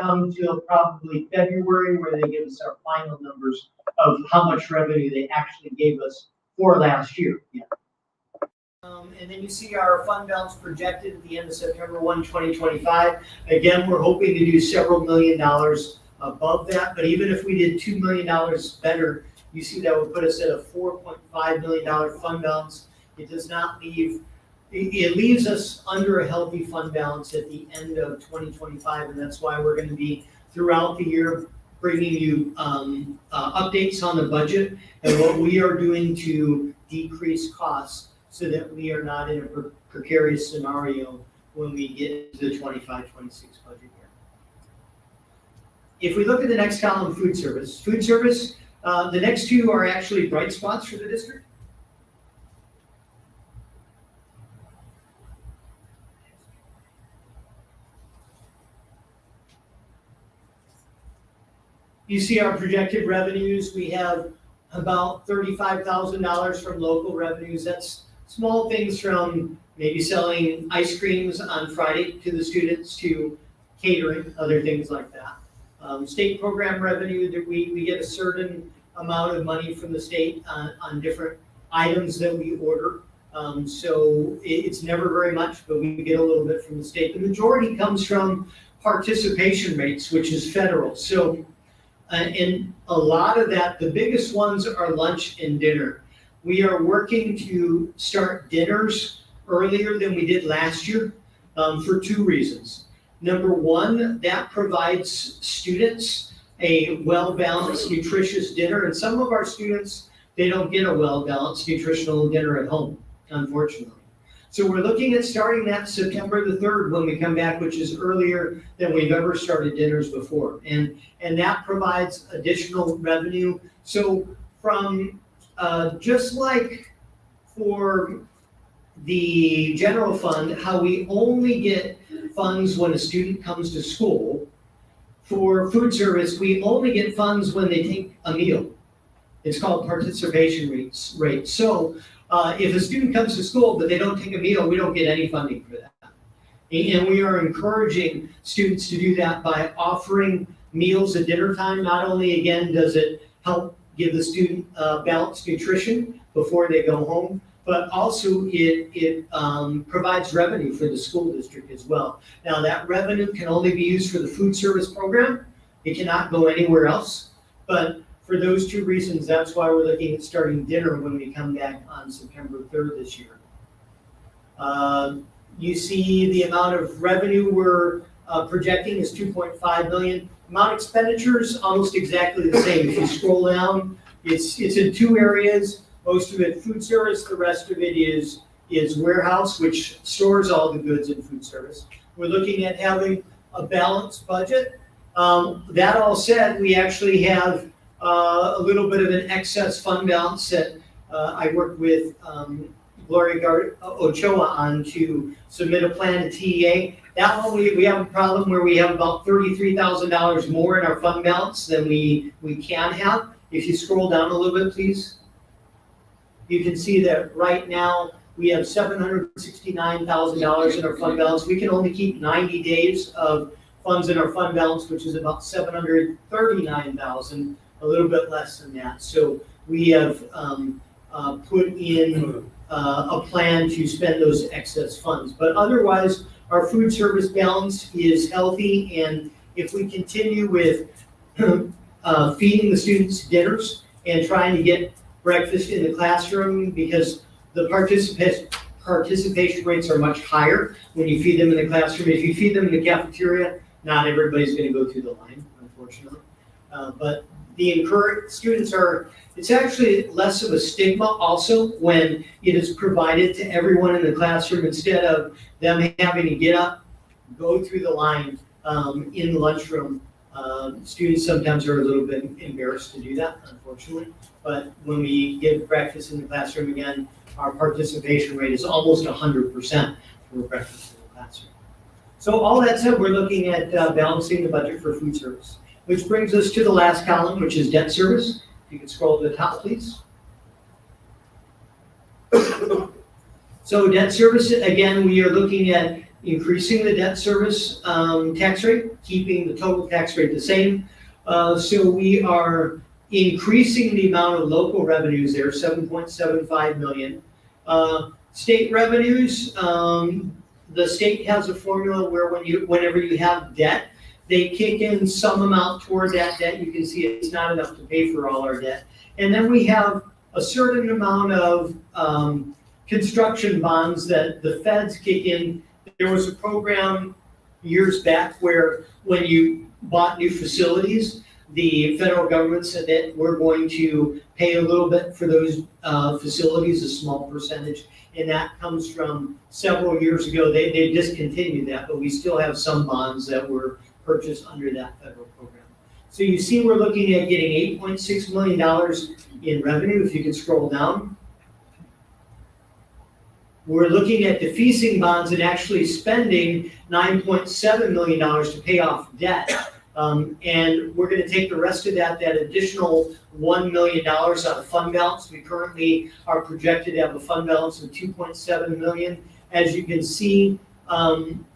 come till probably February, where they give us our final numbers of how much revenue they actually gave us for last year. Yeah. And then you see our fund balance projected at the end of September 1, 2025. Again, we're hoping to do several $1 million above that, but even if we did $2 million better, you see that would put us at a $4.5 million fund balance. It does not leave, it leaves us under a healthy fund balance at the end of 2025, and that's why we're going to be throughout the year bringing you updates on the budget and what we are doing to decrease costs so that we are not in a precarious scenario when we get to the 25-26 budget year. If we look at the next column, food service, the next two are actually bright spots for the district. You see our projected revenues. We have about $35,000 from local revenues. That's small things from maybe selling ice creams on Friday to the students to catering, other things like that. State program revenue, that we get a certain amount of money from the state on different items that we order. So it's never very much, but we get a little bit from the state. The majority comes from participation rates, which is federal. So and a lot of that, the biggest ones are lunch and dinner. We are working to start dinners earlier than we did last year for two reasons. Number one, that provides students a well-balanced, nutritious dinner. And some of our students, they don't get a well-balanced nutritional dinner at home, unfortunately. So we're looking at starting that September the 3rd when we come back, which is earlier than we've ever started dinners before. And that provides additional revenue. So from just like for the general fund, how we only get funds when a student comes to school, for food service, we only get funds when they take a meal. It's called participation rate. So if a student comes to school but they don't take a meal, we don't get any funding for that. And we are encouraging students to do that by offering meals at dinner time. Not only, again, does it help give the student balanced nutrition before they go home, but also it provides revenue for the school district as well. Now, that revenue can only be used for the food service program. It cannot go anywhere else. But for those two reasons, that's why we're looking at starting dinner when we come back on September 3rd this year. You see the amount of revenue we're projecting is $2.5 million. Amount of expenditures, almost exactly the same. If you scroll down, it's in two areas. Most of it food service, the rest of it is warehouse, which stores all the goods in food service. We're looking at having a balanced budget. That all said, we actually have a little bit of an excess fund balance that I worked with Gloria Ochoa on to submit a plan to TEA. That one, we have a problem where we have about $33,000 more in our fund balance than we can have. If you scroll down a little bit, please. You can see that right now we have $769,000 in our fund balance. We can only keep 90 days of funds in our fund balance, which is about $739,000, a little bit less than that. So we have put in a plan to spend those excess funds. But otherwise, our food service balance is healthy, and if we continue with feeding the students dinners and trying to get breakfast in the classroom, because the participation rates are much higher when you feed them in the classroom. If you feed them in the cafeteria, not everybody's going to go through the line, unfortunately. But the students are, it's actually less of a stigma also when it is provided to everyone in the classroom instead of them having to get up, go through the line in the lunchroom. Students sometimes are a little bit embarrassed to do that, unfortunately. But when we give breakfast in the classroom again, our participation rate is almost 100% for breakfast in the classroom. So all that said, we're looking at balancing the budget for food service, which brings us to the last column, which is debt service. If you could scroll to the top, please. So debt service, again, we are looking at increasing the debt service tax rate, keeping the total tax rate the same. So we are increasing the amount of local revenues there, 7.75 million. State revenues, the state has a formula where whenever you have debt, they kick in some amount toward that debt. You can see it's not enough to pay for all our debt. And then we have a certain amount of construction bonds that the feds kick in. There was a program years back where when you bought new facilities, the federal government said that we're going to pay a little bit for those facilities, a small percentage. And that comes from several years ago. They discontinued that, but we still have some bonds that were purchased under that federal program. So you see we're looking at getting $8.6 million in revenue, if you can scroll down. We're looking at defeasing bonds and actually spending $9.7 million to pay off debt. And we're going to take the rest of that additional $1 million out of fund balance. We currently are projected to have a fund balance of $2.7 million. As you can see,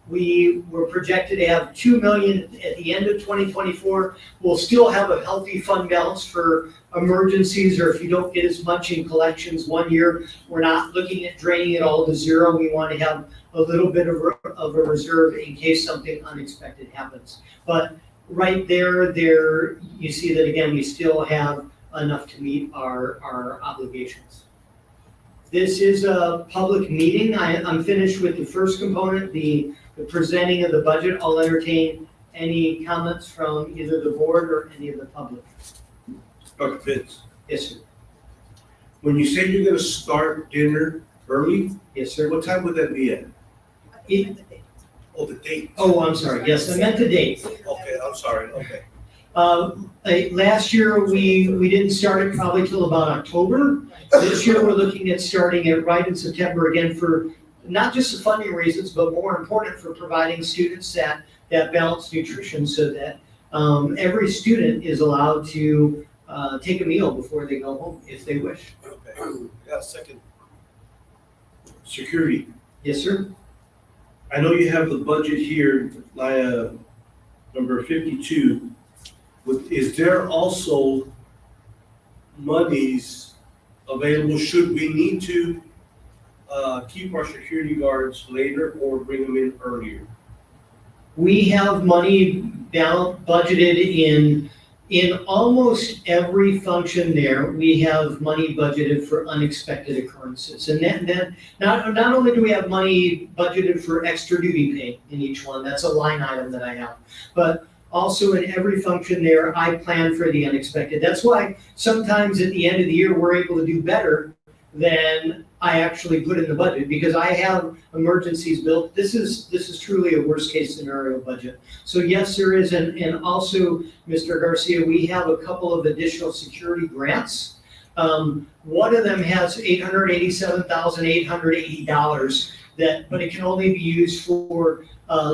we were projected to have $2 million at the end of 2024. We'll still have a healthy fund balance for emergencies, or if you don't get as much in collections one year. We're not looking at draining it all to zero. We want to have a little bit of a reserve in case something unexpected happens. But right there, you see that again, we still have enough to meet our obligations. This is a public meeting. I'm finished with the first component, the presenting of the budget. I'll entertain any comments from either the board or any of the public. Dr. Fitz, Yes, sir. when you say you're gonna start dinner early, Yes, sir. what time would that be at? Oh, the date. Oh, I'm sorry. Yes, I meant the date. Okay, I'm sorry, okay. Last year, we didn't start it probably till about October. This year, we're looking at starting it right in September again for not just the funding reasons, but more important for providing students that balanced nutrition so that every student is allowed to take a meal before they go home if they wish. Okay, yeah, second. Security. Yes, sir. I know you have the budget here, number 52. Is there also monies available should we need to keep our security guards later or bring them in earlier? We have money budgeted in almost every function there. We have money budgeted for unexpected occurrences. And then not only do we have money budgeted for extra duty pay in each one, that's a line item that I have, but also in every function there, I plan for the unexpected. That's why sometimes at the end of the year, we're able to do better than I actually put in the budget, because I have emergencies built. This is truly a worst case scenario budget. So yes, there is, and also, Mr. Garcia, we have a couple of additional security grants. One of them has $887,880 but it can only be used for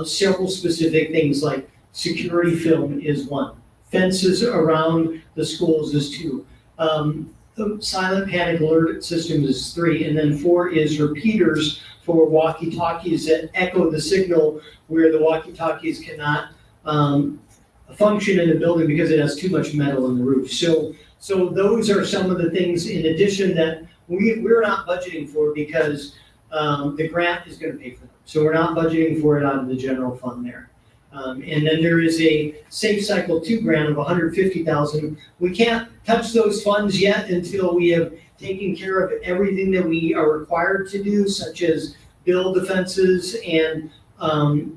several specific things, like security film is one, fences around the schools is two. The silent panic alert system is 3, and then 4 is repeaters for walkie-talkies that echo the signal where the walkie-talkies cannot function in the building because it has too much metal in the roof. So those are some of the things in addition that we're not budgeting for because the grant is going to pay for them. So we're not budgeting for it out of the general fund there. And then there is a Safe Cycle 2 grant of $150,000. We can't touch those funds yet until we have taken care of everything that we are required to do, such as build the fences and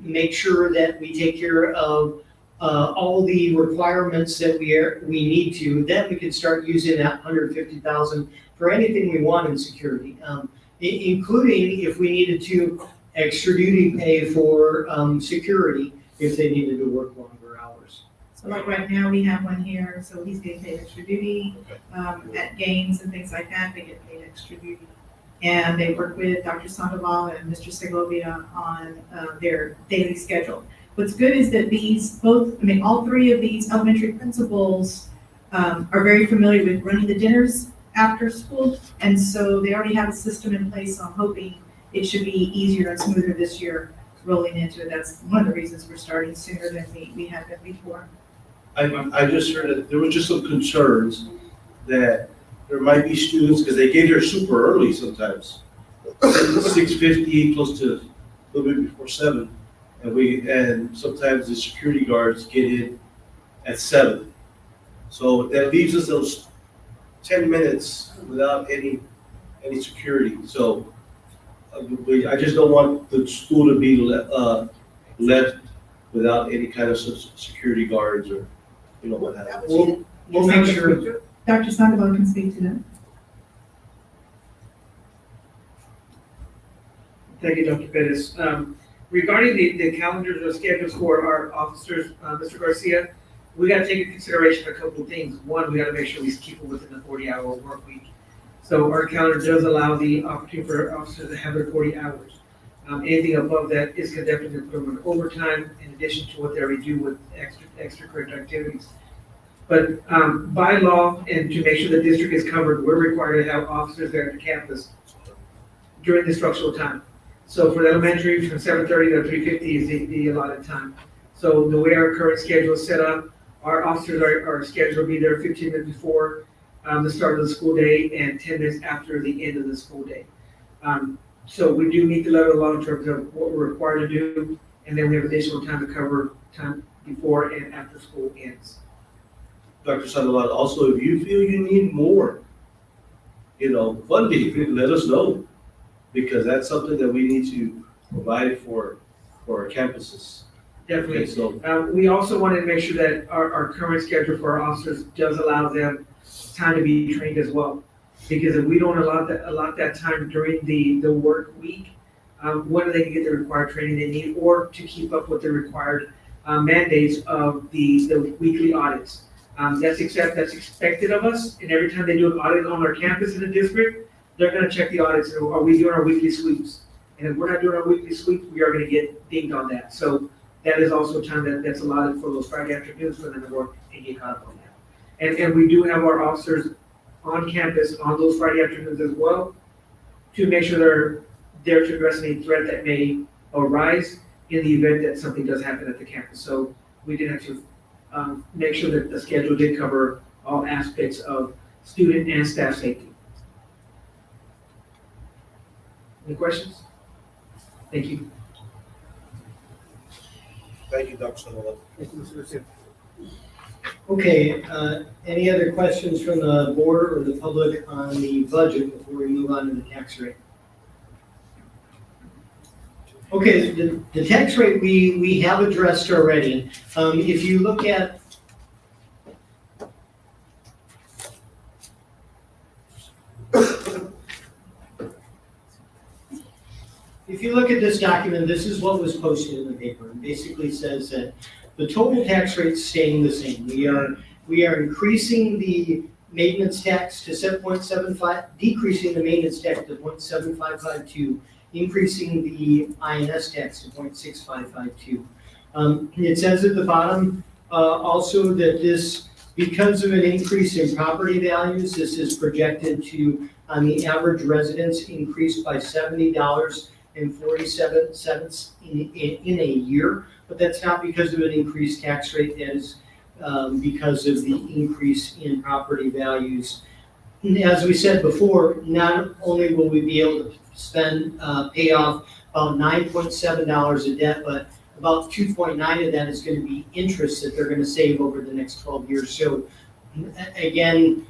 make sure that we take care of all the requirements that we need to. Then we can start using that $150,000 for anything we want in security, including if we needed to extra duty pay for security, if they needed to work longer hours. So like right now, we have one here, so he's getting paid extra duty. At games and things like that, they get paid extra duty. And they work with Dr. Sandoval and Mr. Segovia on their daily schedule. What's good is that all 3 of these elementary principals are very familiar with running the dinners after school. And so they already have a system in place, so I'm hoping it should be easier and smoother this year rolling into it. That's one of the reasons we're starting sooner than we had been before. I just heard that there was just some concerns that there might be students, because they get here super early sometimes. 6:50, close to a little bit before 7. And sometimes the security guards get in at 7. So that leaves us those 10 minutes without any security. So I just don't want the school to be left without any kind of security guards or, what have you. We'll make sure. Dr. Sandoval can speak to that. Thank you, Dr. Pettis. Regarding the calendars or schedules for our officers, Mr. Garcia, we gotta take into consideration a couple of things. One, we gotta make sure we keep it within the 40-hour work week. So our calendar does allow the opportunity for officers to have their 40 hours. Anything above that is definitely put them in overtime in addition to what they already do with extracurricular activities. But by law, and to make sure the district is covered, we're required to have officers there at the campus during the instructional time. So for the elementary, from 7:30 to 3:50 is the allotted time. So the way our current schedule is set up, our officers are scheduled to be there 15 minutes before the start of the school day and 10 minutes after the end of the school day. So we do meet the level of law in terms of what we're required to do, and then we have additional time to cover time before and after school ends. Dr. Sandoval, also, if you feel you need more, funding, let us know. Because that's something that we need to provide for our campuses. Definitely. Okay, so, We also wanted to make sure that our current schedule for our officers does allow them time to be trained as well. Because if we don't allot that time during the work week, when are they gonna get the required training they need, or to keep up with the required mandates of the weekly audits? That's expected of us, and every time they do an audit on our campus in the district, they're gonna check the audits, and are we doing our weekly sweeps? And if we're not doing our weekly sweeps, we are gonna get dinged on that. So that is also time that's allotted for those Friday afternoons for them to work and get caught up on that. And we do have our officers on campus on those Friday afternoons as well, to make sure they're there to address any threat that may arise in the event that something does happen at the campus. So we did have to make sure that the schedule did cover all aspects of student and staff safety. Any questions? Thank you. thank you, Dr. Sandoval. Thank you, Mr. Garcia. Okay, any other questions from the board or the public on the budget before we move on to the tax rate? Okay, the tax rate we have addressed already. If you look at this document, this is what was posted in the paper. It basically says that the total tax rate's staying the same. We are increasing the maintenance tax to 7.75, decreasing the maintenance tax to 0.7552, increasing the INS tax to 0.6552. It says at the bottom also that this, because of an increase in property values, this is projected to, on the average residence, increase by $70.47 in a year. But that's not because of an increased tax rate, that is because of the increase in property values. As we said before, not only will we be able to pay off about $9.7 of debt, but about 2.9 of that is going to be interest that they're going to save over the next 12 years. So again,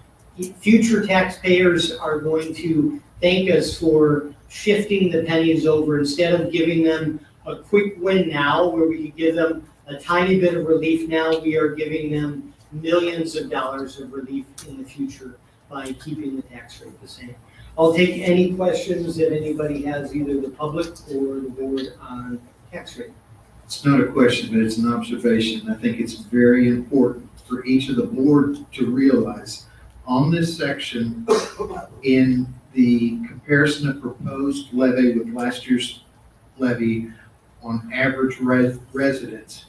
future taxpayers are going to thank us for shifting the pennies over. Instead of giving them a quick win now where we could give them a tiny bit of relief now, we are giving them millions of dollars of relief in the future by keeping the tax rate the same. I'll take any questions that anybody has, either the public or the board, on tax rate. It's not a question, but it's an observation. I think it's very important for each of the board to realize on this section, in the comparison of proposed levy with last year's levy on average residents,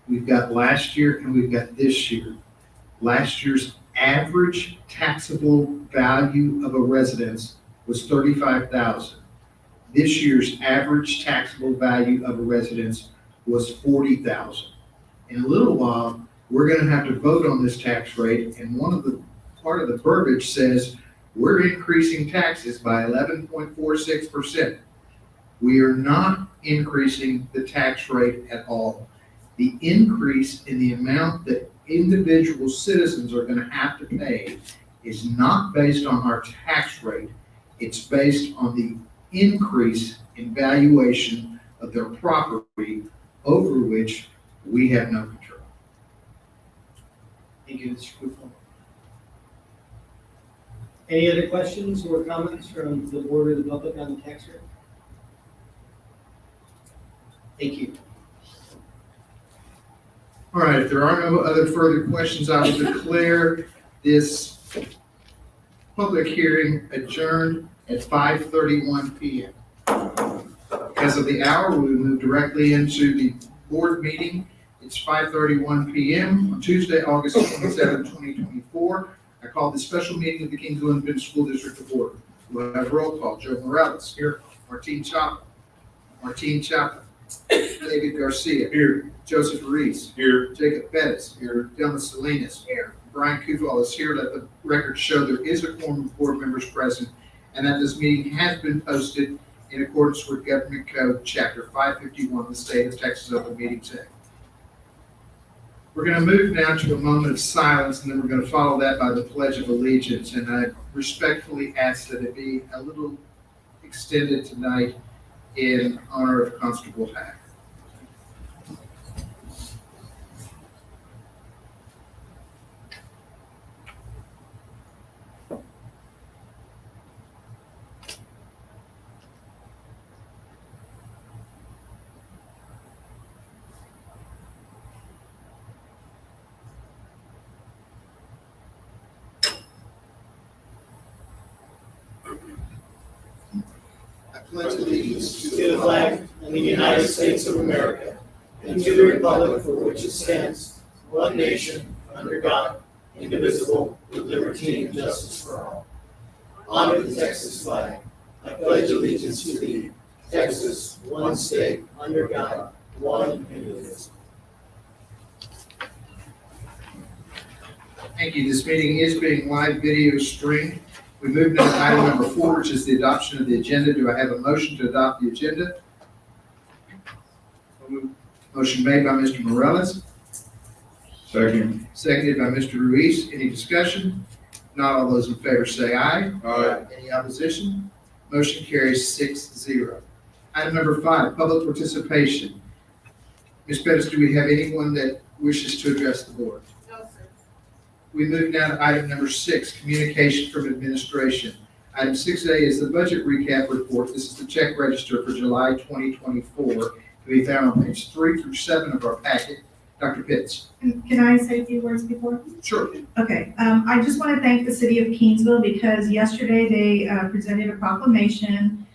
we've got last year and we've got this year. Last year's average taxable value of a residence was $35,000. this year's average taxable value of a residence was $40,000. In a little while, we're gonna have to vote on this tax rate, and part of the verbiage says, we're increasing taxes by 11.46%. We are not increasing the tax rate at all. The increase in the amount that individual citizens are gonna have to pay is not based on our tax rate. It's based on the increase in valuation of their property over which we have no control. Thank you, Mr. Kufal. Any other questions or comments from the board or the public on the tax rate? Thank you. All right, if there are no other further questions, I will declare this public hearing adjourned at 5:31 p.m. Because of the hour, we will move directly into the board meeting. It's 5:31 p.m. on Tuesday, August 27, 2024. I call the special meeting of the Kingsville Independent School District to order. We'll have roll call. Joe Morales. Here. Martine Chapa. David Garcia. Here. Joseph Reese. Here. Jacob Bettis. Here. Dylan Salinas. Here. Brian Kufal is here. Let the record show there is a quorum of board members present and that this meeting has been posted in accordance with Government Code Chapter 551 of the State of Texas Open Meetings Act. We're going to move now to a moment of silence, and then we're going to follow that by the Pledge of Allegiance. And I respectfully ask that it be a little extended tonight in honor of Constable Hack. I pledge allegiance To the flag of the United States of America and to the republic for which it stands, one nation, under God, indivisible, with liberty and justice for all. Honor the Texas flag. I pledge allegiance to thee, Texas, one state, under God, one indivisible. Thank you. This meeting is being live video streamed. We move now to item number 4, which is the adoption of the agenda. Do I have a motion to adopt the agenda? Motion made by Mr. Morales, Second. seconded by Mr. Ruiz. Any discussion? Not all those in favor say aye. Aye. Any opposition? Motion carries 6-0. Item number 5, public participation. Ms. Bettis, do we have anyone that wishes to address the board? No, sir. We move now to item number 6, communication from administration. Item 6A is the budget recap report. This is the check register for July 2024. Can be found on page 3 through 7 of our packet. Dr. Pitts. Can I say a few words before? Sure. Okay, I just want to thank the city of Kingsville because yesterday they presented a proclamation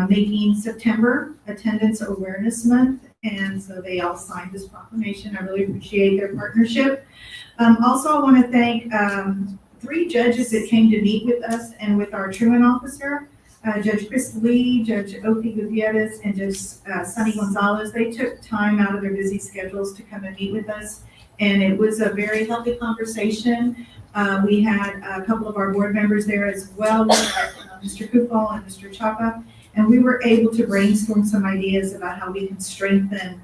making September Attendance Awareness Month. And so they all signed this proclamation. I really appreciate their partnership. Also, I want to thank 3 judges that came to meet with us and with our truant officer, Judge Chris Lee, Judge Ophie Gutierrez, and Judge Sonny Gonzalez. They took time out of their busy schedules to come and meet with us. And it was a very healthy conversation. We had a couple of our board members there as well, Mr. Kufal and Mr. Chapa. And we were able to brainstorm some ideas about how we can strengthen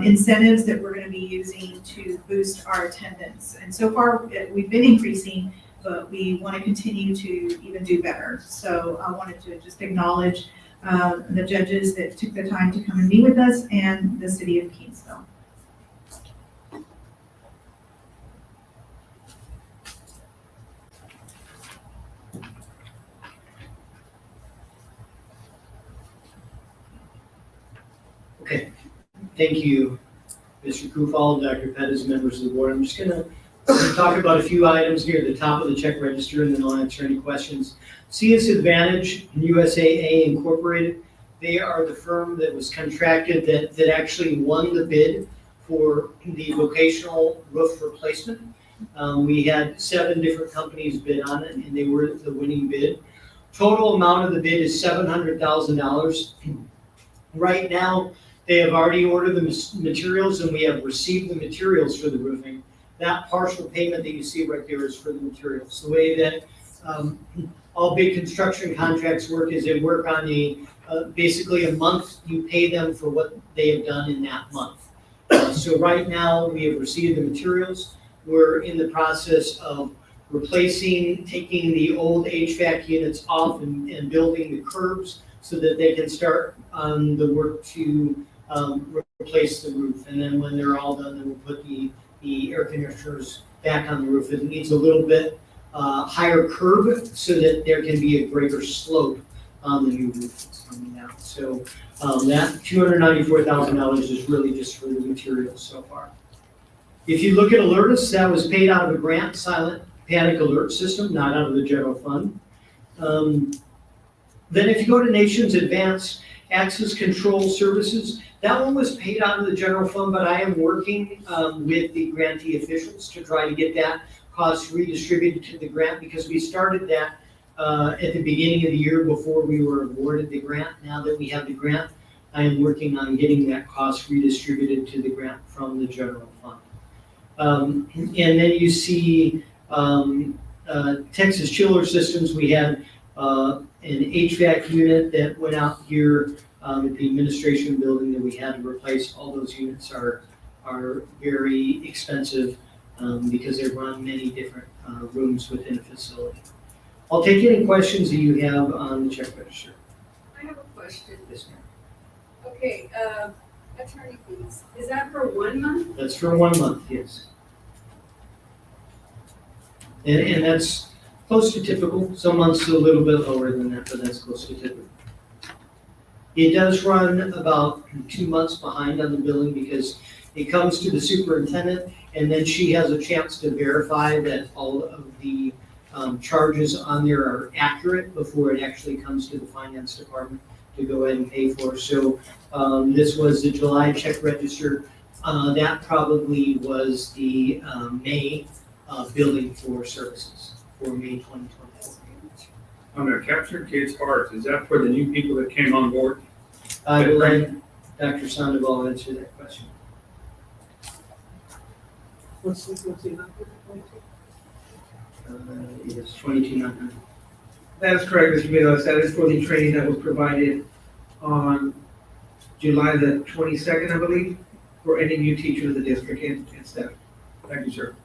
incentives that we're going to be using to boost our attendance. And so far, we've been increasing, but we want to continue to even do better. So I wanted to just acknowledge the judges that took the time to come and meet with us and the city of Kingsville. Okay, thank you, Mr. Kufal, Dr. Pettis, members of the board. I'm just gonna talk about a few items here at the top of the check register, and then I'll answer any questions. CS Advantage USAA Incorporated, they are the firm that was contracted that actually won the bid for the vocational roof replacement. We had 7 different companies bid on it, and they were the winning bid. Total amount of the bid is $700,000. Right now, they have already ordered the materials and we have received the materials for the roofing. That partial payment that you see right there is for the materials. The way that all big construction contracts work is they work on basically a month, you pay them for what they have done in that month. So right now, we have received the materials. We're in the process of replacing, taking the old HVAC units off and building the curbs so that they can start on the work to replace the roof. And then when they're all done, then we'll put the air conditioners back on the roof. It needs a little bit higher curb so that there can be a greater slope on the new roof that's coming out. So that $294,000 is really just for the materials so far. If you look at Alertus, that was paid out of a grant, silent panic alert system, not out of the general fund. Then if you go to Nations Advanced Access Control Services, that one was paid out of the general fund, but I am working with the grantee officials to try to get that cost redistributed to the grant because we started that at the beginning of the year before we were awarded the grant. Now that we have the grant, I am working on getting that cost redistributed to the grant from the general fund. And then you see Texas Chiller Systems. We had an HVAC unit that went out here at the administration building that we had to replace. All those units are very expensive because they run many different rooms within a facility. I'll take any questions that you have on the check register. I have a question. Yes, ma'am. Okay, attorney fees, is that for 1 month? That's for 1 month, yes. And that's close to typical. Some months a little bit lower than that, but that's close to typical. It does run about 2 months behind on the billing because it comes to the superintendent and then she has a chance to verify that all of the charges on there are accurate before it actually comes to the finance department to go ahead and pay for. So this was the July check register. That probably was the May billing for services for May 2024. On the Capture Kids Hearts, is that for the new people that came on board? I will let Dr. Sandoval answer that question. What's the number? It is 22,900. That is correct, Mr. Milos. That is for the training that was provided on July the 22nd, I believe, for any new teacher of the district and staff. Thank you, sir.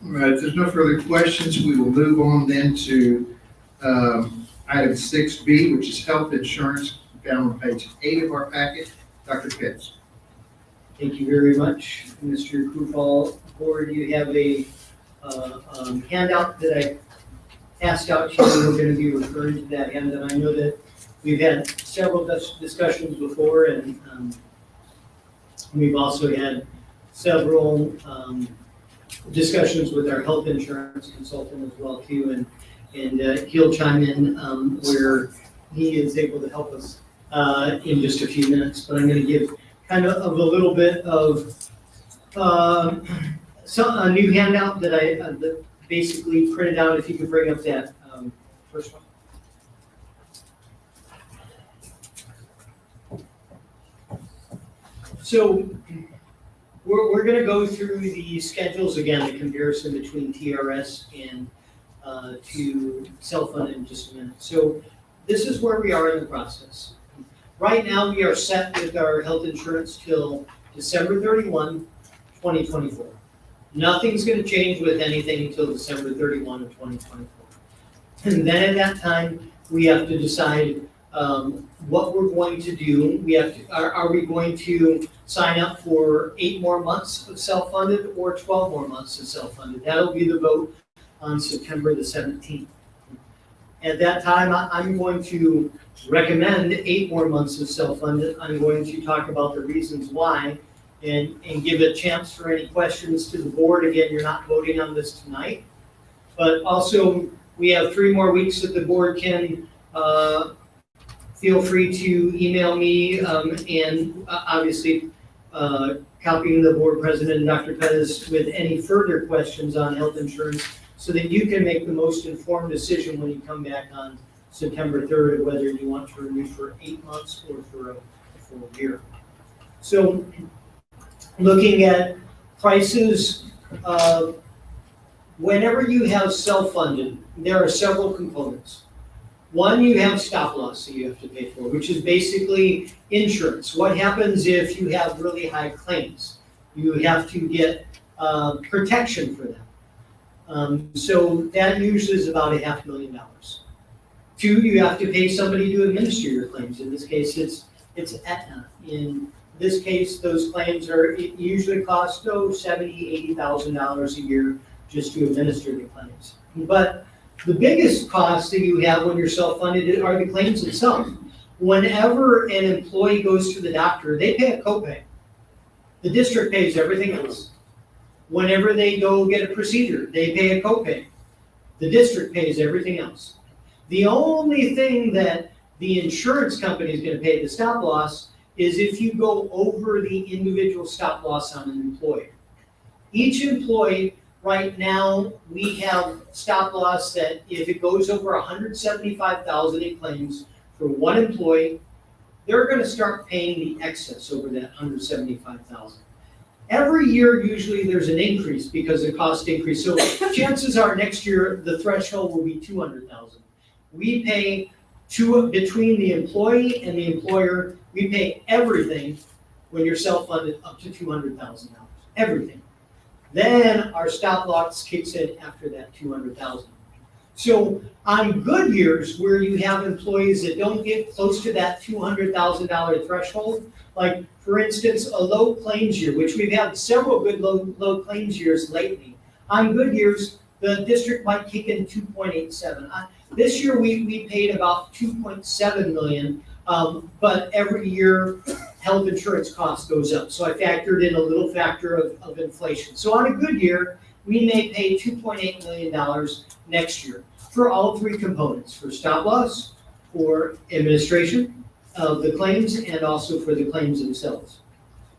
All right, if there's no further questions, we will move on then to item 6B, which is health insurance, found on page 8 of our packet. Dr. Pitts. Thank you very much, Mr. Krufall. Board, you have a handout that I passed out to you. We're going to be referring to that handout. I know that we've had several discussions before, and we've also had several discussions with our health insurance consultant as well too, and he'll chime in where he is able to help us in just a few minutes. But I'm going to give kind of a little bit of a new handout that I that basically printed out. If you could bring up that first one. So we're going to go through the schedules again, the comparison between TRS and to self-funded in just a minute. So this is where we are in the process. Right now, we are set with our health insurance till December 31, 2024. Nothing's going to change with anything until December 31 of 2024. And then at that time, we have to decide what we're going to do. We have to, are we going to sign up for 8 more months of self-funded or 12 more months of self-funded? That'll be the vote on September the 17th. At that time, I'm going to recommend 8 more months of self-funded. I'm going to talk about the reasons why and give a chance for any questions to the board. Again, you're not voting on this tonight, but also we have 3 more weeks that the board can feel free to email me and obviously copying the board president and Dr. Pettis with any further questions on health insurance so that you can make the most informed decision when you come back on September 3rd, whether you want to renew for 8 months or for a full year. So looking at prices, whenever you have self-funded, there are several components. One, you have stop loss that you have to pay for, which is basically insurance. What happens if you have really high claims? You have to get protection for that. So that usually is about $500,000. Two, you have to pay somebody to administer your claims. In this case, it's Aetna. In this case, those claims usually cost $70,000, $80,000 a year just to administer the claims. But the biggest cost that you have when you're self-funded are the claims itself. Whenever an employee goes to the doctor, they pay a copay. The district pays everything else. Whenever they go get a procedure, they pay a copay. The district pays everything else. The only thing that the insurance company is going to pay the stop loss is if you go over the individual stop loss on an employee. Each employee, right now, we have stop loss that if it goes over 175,000 in claims for one employee, they're going to start paying the excess over that 175,000. Every year, usually there's an increase because the cost increase. So chances are next year, the threshold will be 200,000. We pay between the employee and the employer, we pay everything when you're self-funded up to $200,000, everything. Then our stop loss kicks in after that 200,000. So on good years where you have employees that don't get close to that $200,000 threshold, like for instance, a low claims year, which we've had several good low claims years lately. On good years, the district might kick in 2.87. This year we paid about 2.7 million, but every year health insurance cost goes up. So I factored in a little factor of inflation. So on a good year, we may pay $2.8 million next year for all three components, for stop loss, for administration of the claims, and also for the claims themselves.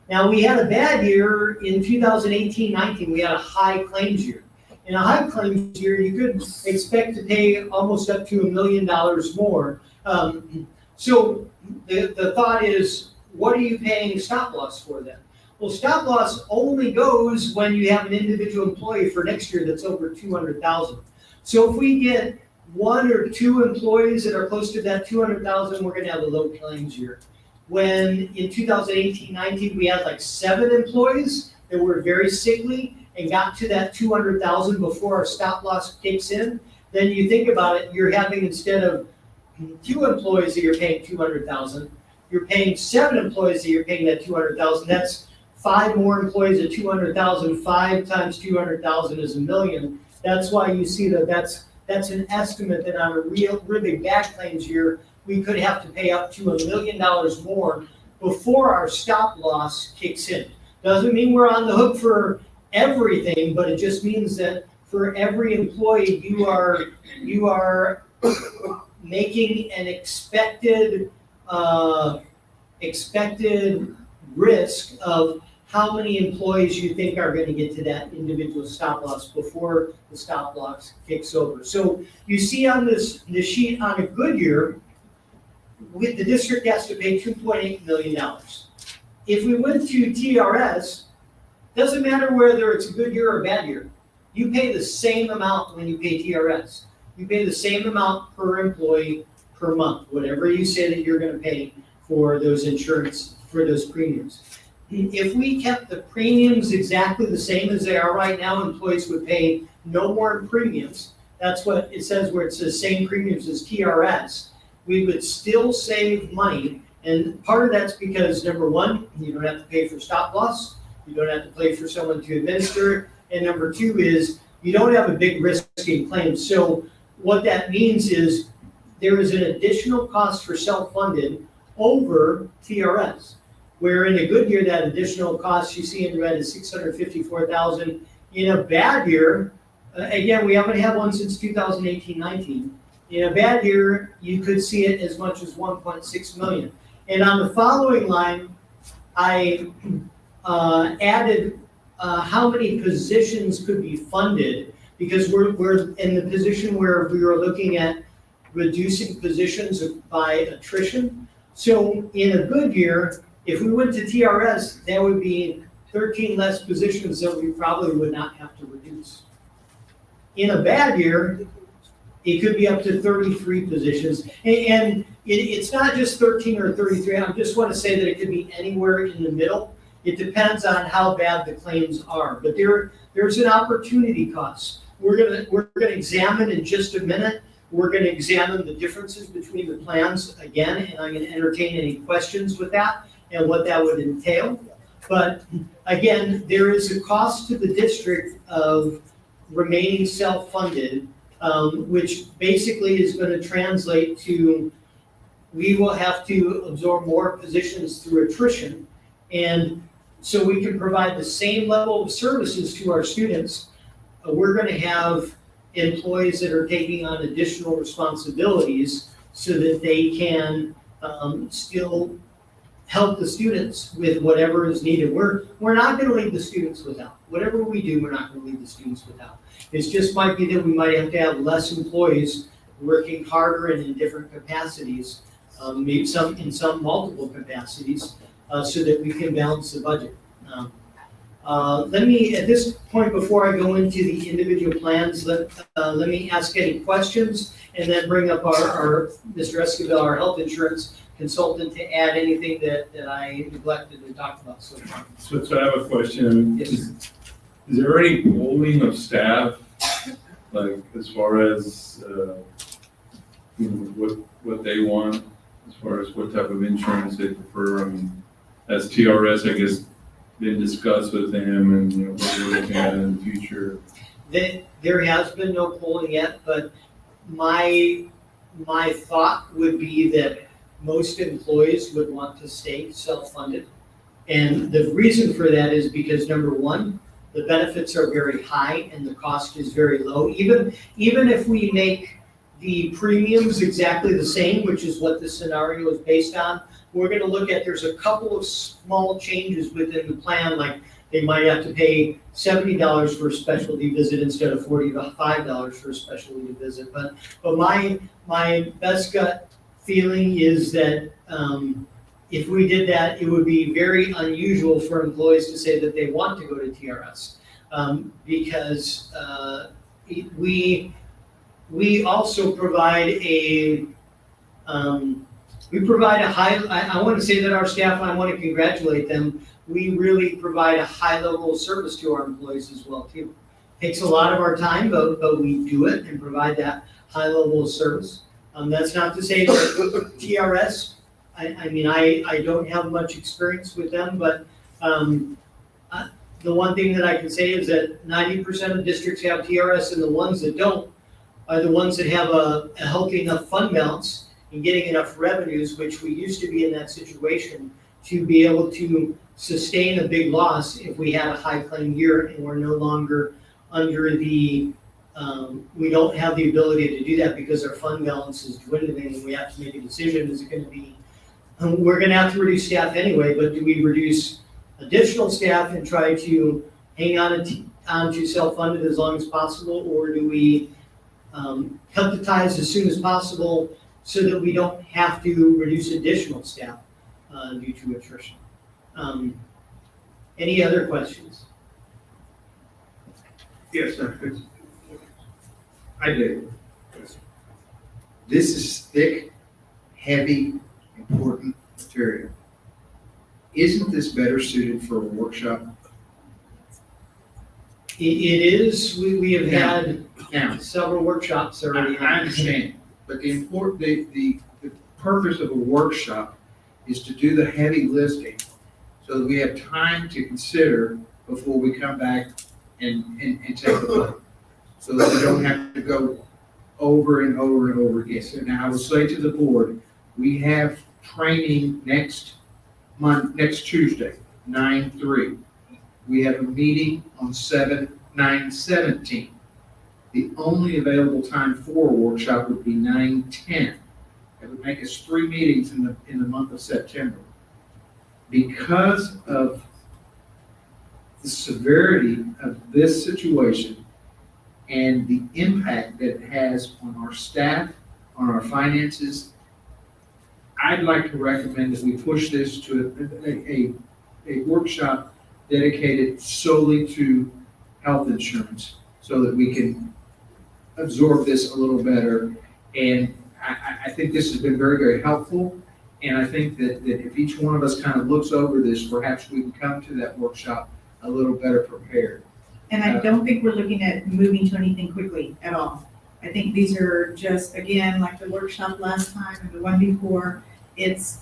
Now, we had a bad year in 2018-19. We had a high claims year. In a high claims year, you could expect to pay almost up to $1 million more. So the thought is, what are you paying stop loss for then? Well, stop loss only goes when you have an individual employee for next year that's over 200,000. So if we get 1 or 2 employees that are close to that 200,000, we're going to have a low claims year. When in 2018-19 we had like 7 employees that were very sickly and got to that 200,000 before our stop loss kicks in, then you think about it, you're having, instead of 2 employees that you're paying 200,000, you're paying 7 employees that you're paying that 200,000. That's 5 more employees at 200,000. 5 times 200,000 is $1 million. That's why you see that's an estimate that on a really bad claims year, we could have to pay up to $1 million more before our stop loss kicks in. Doesn't mean we're on the hook for everything, but it just means that for every employee, you are making an expected risk of how many employees you think are going to get to that individual stop loss before the stop loss kicks over. So you see on this sheet, on a good year, the district has to pay $2.8 million. If we went to TRS, doesn't matter whether it's a good year or a bad year. You pay the same amount when you pay TRS. You pay the same amount per employee per month, whatever you say that you're going to pay for those insurance, for those premiums. If we kept the premiums exactly the same as they are right now, employees would pay no more premiums. That's what it says, where it says same premiums as TRS. We would still save money. And part of that's because, number one, you don't have to pay for stop loss. You don't have to pay for someone to administer. And number 2 is you don't have a big risk in claims. So what that means is there is an additional cost for self-funded over TRS, where in a good year, that additional cost you see in red is $654,000. In a bad year, again, we haven't had one since 2018-19. In a bad year, you could see it as much as $1.6 million. And on the following line, I added how many positions could be funded, because we're in the position where we were looking at reducing positions by attrition. So in a good year, if we went to TRS, that would be 13 less positions that we probably would not have to reduce. In a bad year, it could be up to 33 positions. And it's not just 13 or 33. I just want to say that it could be anywhere in the middle. It depends on how bad the claims are. But there's an opportunity cost. We're gonna examine in just a minute. We're gonna examine the differences between the plans again, and I'm gonna entertain any questions with that and what that would entail. But again, there is a cost to the district of remaining self-funded, which basically is going to translate to, we will have to absorb more positions through attrition. And so we can provide the same level of services to our students. We're going to have employees that are taking on additional responsibilities so that they can still help the students with whatever is needed. We're not going to leave the students without. Whatever we do, we're not going to leave the students without. It just might be that we might have to have less employees working harder and in different capacities, maybe in some multiple capacities, so that we can balance the budget. Let me, at this point, before I go into the individual plans, let me ask any questions and then bring up our Mr. Escobar, our health insurance consultant, to add anything that I neglected to talk about so far. So I have a question. Yes. Is there any pooling of staff, like as far as, what they want, as far as what type of insurance they prefer? I mean, as TRS, I guess, been discussed with them and, what we're looking at in the future. There has been no polling yet, but my thought would be that most employees would want to stay self-funded. And the reason for that is because, number one, the benefits are very high and the cost is very low. Even if we make the premiums exactly the same, which is what the scenario is based on, we're going to look at, there's a couple of small changes within the plan, like they might have to pay $70 for a specialty visit instead of $45 for a specialty visit. But my best gut feeling is that if we did that, it would be very unusual for employees to say that they want to go to TRS, because we also provide I want to say that our staff, I want to congratulate them, we really provide a high level of service to our employees as well too. Takes a lot of our time, but we do it and provide that high level of service. That's not to say that TRS, I don't have much experience with them, but the one thing that I can say is that 90% of districts have TRS, and the ones that don't are the ones that have a healthy enough fund balance and getting enough revenues, which we used to be in that situation, to be able to sustain a big loss if we had a high claim year and we're no longer under the, we don't have the ability to do that because our fund balance is dwindling and we have to make a decision. Is it going to be, we're going to have to reduce staff anyway, but do we reduce additional staff and try to hang on to self-funded as long as possible, or do we cut the ties as soon as possible so that we don't have to reduce additional staff due to attrition? Any other questions? Yes, sir. I did. This is thick, heavy, important material. Isn't this better suited for a workshop? It is, we have had Now, several workshops already. I understand, but the purpose of a workshop is to do the heavy lifting so that we have time to consider before we come back and take the vote. So that we don't have to go over and over and over again. So now I will say to the board, we have training next Tuesday, 9/3. We have a meeting on 9/17. The only available time for a workshop would be 9/10. It would make us 3 meetings in the month of September. Because of the severity of this situation and the impact that it has on our staff, on our finances, I'd like to recommend that we push this to a workshop dedicated solely to health insurance so that we can absorb this a little better. And I think this has been very, very helpful. And I think that if each one of us kind of looks over this, perhaps we can come to that workshop a little better prepared. And I don't think we're looking at moving to anything quickly at all. I think these are just, again, like the workshop last time and the one before, it's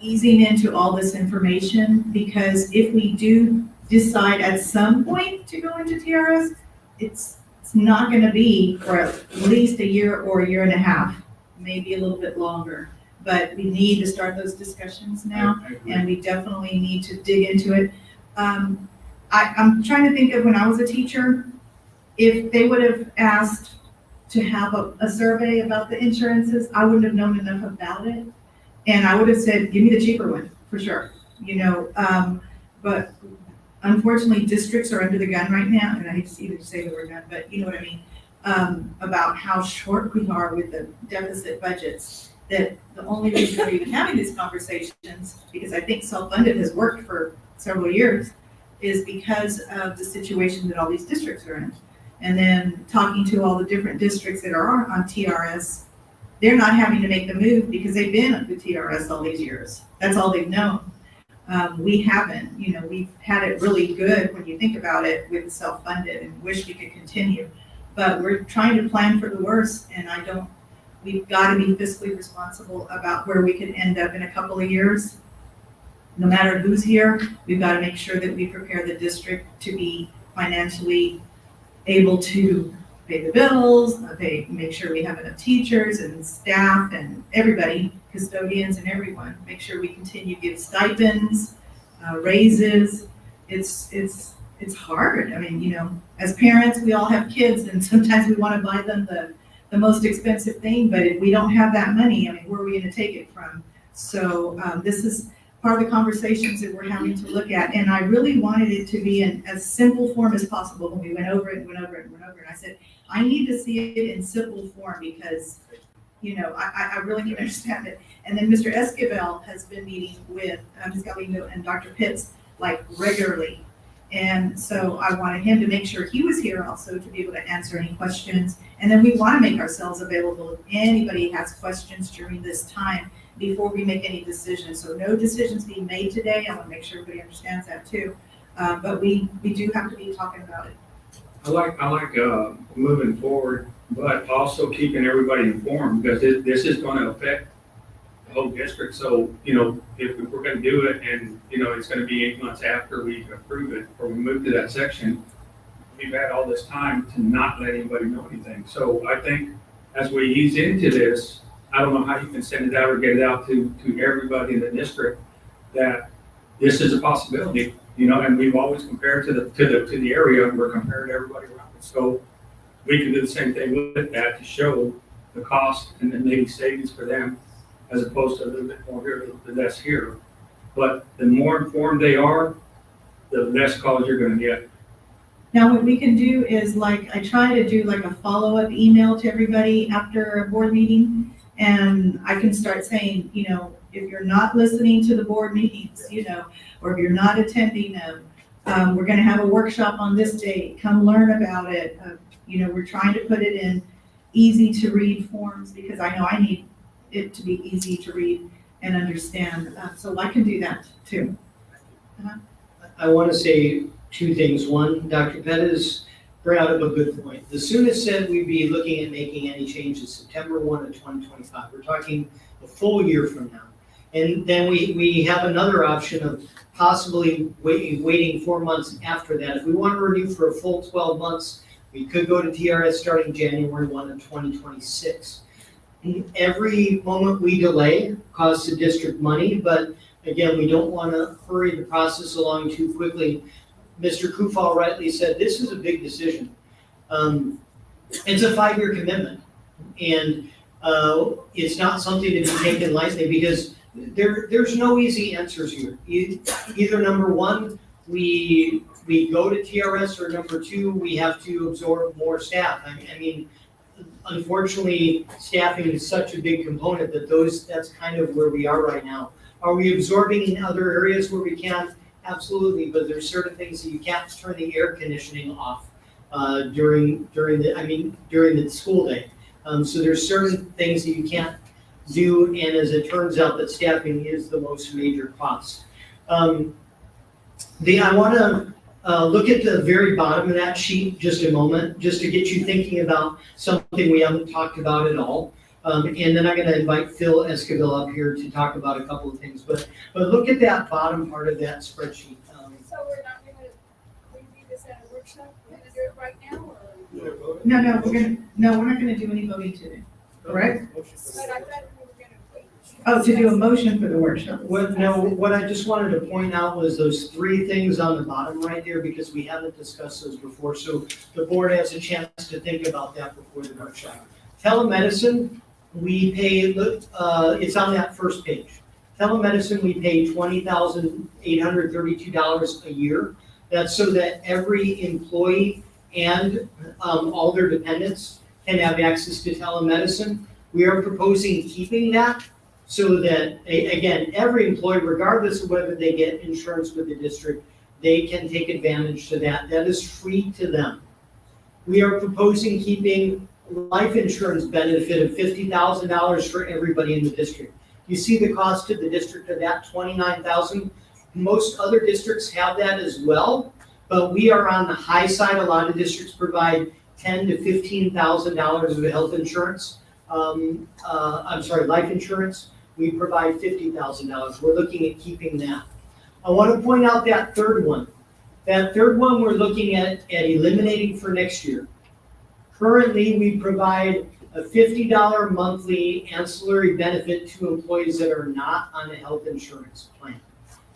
easing into all this information, because if we do decide at some point to go into TRS, it's not gonna be for at least a year or a year and a half, maybe a little bit longer. But we need to start those discussions now, I agree. and we definitely need to dig into it. I'm trying to think of when I was a teacher, if they would have asked to have a survey about the insurances, I wouldn't have known enough about it. And I would have said, give me the cheaper one, for sure, but unfortunately, districts are under the gun right now, and I hate to even say the word gun, but you know what I mean, about how short we are with the deficit budgets, that the only reason we're even having these conversations, because I think self-funded has worked for several years, is because of the situation that all these districts are in. And then talking to all the different districts that are on TRS, they're not having to make the move because they've been at the TRS all these years. That's all they've known. We haven't, we've had it really good when you think about it with self-funded, and wish we could continue. But we're trying to plan for the worst, and we've got to be fiscally responsible about where we could end up in a couple of years. No matter who's here, we've got to make sure that we prepare the district to be financially able to pay the bills, make sure we have enough teachers and staff and everybody, custodians and everyone, make sure we continue to give stipends, raises. It's hard. I mean, as parents, we all have kids, and sometimes we want to buy them the most expensive thing, but if we don't have that money, I mean, where are we going to take it from? So this is part of the conversations that we're having to look at. And I really wanted it to be in as simple form as possible when we went over it and went over it and went over it. I said, I need to see it in simple form because, I really need to understand it. And then Mr. Esquivel has been meeting with Ms. Galino and Dr. Pitts like regularly. And so I wanted him to make sure he was here also to be able to answer any questions. And then we want to make ourselves available if anybody has questions during this time before we make any decisions. So no decisions being made today. I want to make sure everybody understands that too. But we do have to be talking about it. I like moving forward, but also keeping everybody informed, because this is going to affect the whole district. So, if we're going to do it and, it's going to be 8 months after we approve it or we move to that section, we've had all this time to not let anybody know anything. So I think as we ease into this, I don't know how you can send it out or get it out to everybody in the district that this is a possibility, and we've always compared to the area, and we're comparing to everybody around it. So we can do the same thing with that to show the cost and then maybe savings for them, as opposed to a little bit more here, a little bit less here. But the more informed they are, the less calls you're gonna get. Now, what we can do is I try to do a follow-up email to everybody after a board meeting. And I can start saying, if you're not listening to the board meetings, or if you're not attending them, we're going to have a workshop on this date. Come learn about it. We're trying to put it in easy to read forms because I know I need it to be easy to read and understand. So I can do that too. I want to say two things. One, Dr. Pettis brought up a good point. The soonest said we'd be looking at making any changes September 1 of 2025. We're talking a full year from now. And then we have another option of possibly waiting 4 months after that. If we want to renew for a full 12 months, we could go to TRS starting January 1 of 2026. And every moment we delay costs the district money, but again, we don't want to hurry the process along too quickly. Mr. Kufal rightly said, this is a big decision. It's a 5-year commitment, and it's not something to be taken lightly because there's no easy answers here. Either number one, we we go to TRS, or number two, we have to absorb more staff. I mean, unfortunately, staffing is such a big component that that's kind of where we are right now. Are we absorbing in other areas where we can? Absolutely, but there's certain things that you can't turn the air conditioning off during the school day. So there's certain things that you can't do, and as it turns out, that staffing is the most major cost. I want to look at the very bottom of that sheet just a moment, just to get you thinking about something we haven't talked about at all. And then I'm going to invite Phil Esquivel up here to talk about a couple of things. But look at that bottom part of that spreadsheet. So we're not gonna review this at a workshop, we're gonna do it right now, or? No, we're not gonna do any voting today, correct? But I thought we were gonna wait. Oh, to do a motion for the workshop. What I just wanted to point out was those three things on the bottom right there, because we haven't discussed those before. So the board has a chance to think about that before the workshop. Telemedicine, we pay, it's on that first page. Telemedicine, we pay $20,832 a year. That's so that every employee and all their dependents can have access to telemedicine. We are proposing keeping that so that, again, every employee, regardless of whether they get insurance with the district, they can take advantage to that. That is free to them. We are proposing keeping life insurance benefit of $50,000 for everybody in the district. You see the cost to the district of that, $29,000. Most other districts have that as well, but we are on the high side. A lot of districts provide $10,000 to $15,000 of health insurance. Life insurance. We provide $50,000. We're looking at keeping that. I want to point out that third one. That third one we're looking at eliminating for next year. Currently, we provide a $50 monthly ancillary benefit to employees that are not on a health insurance plan.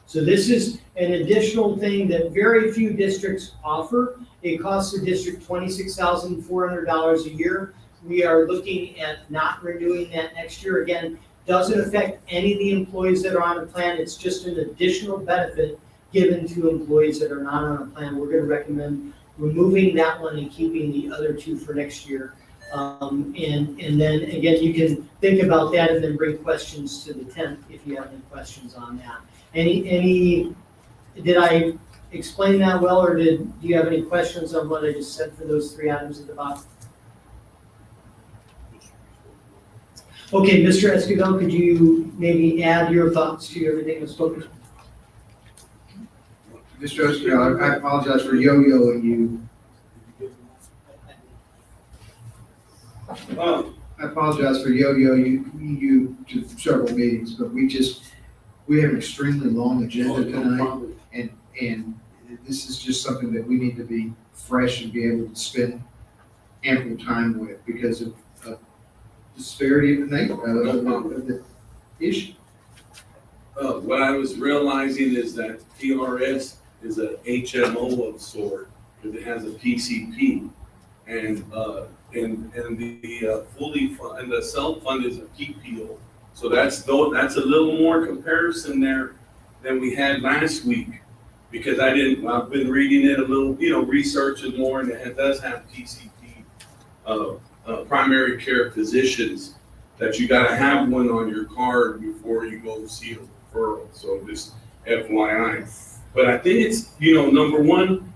So this is an additional thing that very few districts offer. It costs the district $26,400 a year. We are looking at not renewing that next year. Again, doesn't affect any of the employees that are on a plan. It's just an additional benefit given to employees that are not on a plan. We're going to recommend removing that one and keeping the other two for next year. And then again, you can think about that and then bring questions to the 10th if you have any questions on that. Did I explain that well, or do you have any questions on what I just said for those three items at the bottom? Okay, Mr. Esquivel, could you maybe add your thoughts to everything that's spoken? Mr. Esquivel, I apologize for yo-yoing you. I apologize for yo-yoing you to several meetings, but we have an extremely long agenda tonight, and this is just something that we need to be fresh and be able to spend ample time with because of the severity of the issue. What I was realizing is that TRS is a HMO of sort, because it has a PCP, and the fully fund, and the self-fund is a PPO. So that's a little more comparison there than we had last week, because I've been reading it a little, researching more, and it does have PCP, primary care physicians, that you gotta have one on your card before you go see a referral. So just FYI. But I think it's, number one,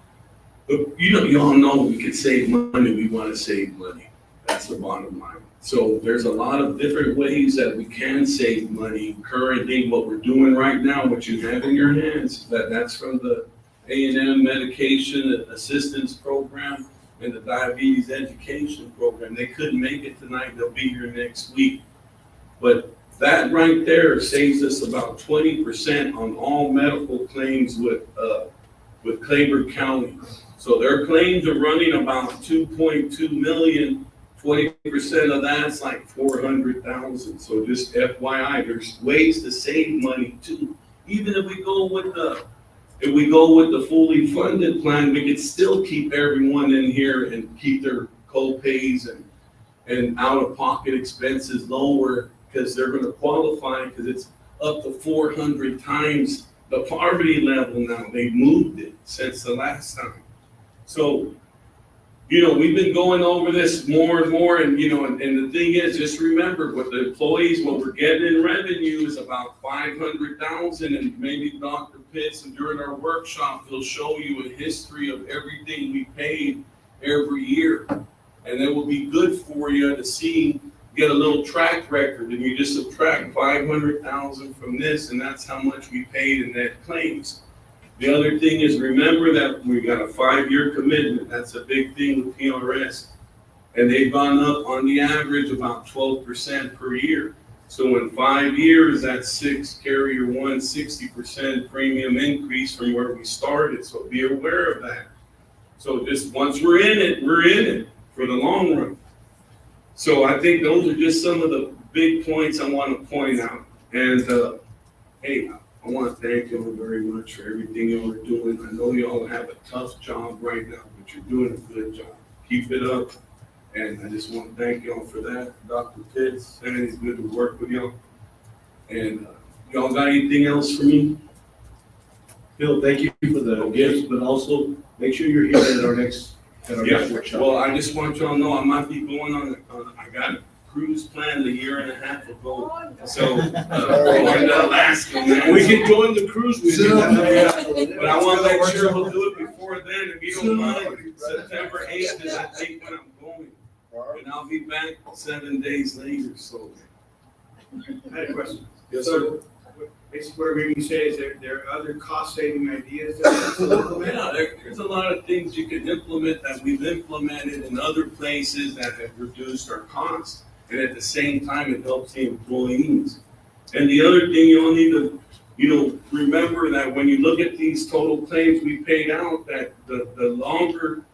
you all know we could save money, we wanna save money. That's the bottom line. So there's a lot of different ways that we can save money. Currently, what we're doing right now, what you have in your hands, that's from the A&M Medication Assistance Program and the Diabetes Education Program. They couldn't make it tonight, they'll be here next week. But that right there saves us about 20% on all medical claims with Claiborne County. So their claims are running about 2.2 million. 20% of that's like 400,000. So just FYI, there's ways to save money too. Even if we go with the fully funded plan, we could still keep everyone in here and keep their co-pays and out-of-pocket expenses lower, because they're going to qualify, because it's up to 400 times the poverty level now, they moved it since the last time. So, you know, we've been going over this more and more, and, you know, and the thing is, just remember, with the employees, what we're getting in revenue is about 500,000, and maybe Dr. Pitts, and during our workshop, he'll show you a history of everything we paid every year. And it will be good for you to see, get a little track record, and you just subtract 500,000 from this, and that's how much we paid in net claims. The other thing is, remember that we got a 5-year commitment. That's a big thing with PRS. And they've gone up on the average about 12% per year. So in 5 years, that's 6 carrier 1, 60% premium increase from where we started. So be aware of that. So just once we're in it for the long run. So I think those are just some of the big points I want to point out. And hey, I want to thank you all very much for everything y'all are doing. I know y'all have a tough job right now, but you're doing a good job. Keep it up. And I just want to thank y'all for that. Dr. Pitts, and it's good to work with y'all. And y'all got anything else for me? Bill, thank you for the gifts, but also make sure you're here at our next workshop. Well, I just want y'all to know I might be going on I got a cruise planned a year and a half ago. So, going to Alaska, man. We can join the cruise with you. But I want to make sure we'll do it before then, if you don't mind. September 8th is, I think, when I'm going. And I'll be back 7 days later, so. I had a question. Yes, So, basically, what we say is there are other cost-saving ideas that we can implement? Yeah, there's a lot of things you can implement that we've implemented in other places that have reduced our costs. And at the same time, it helps the employees. And the other thing you'll need to, you know, remember that when you look at these total claims we paid out, that the longer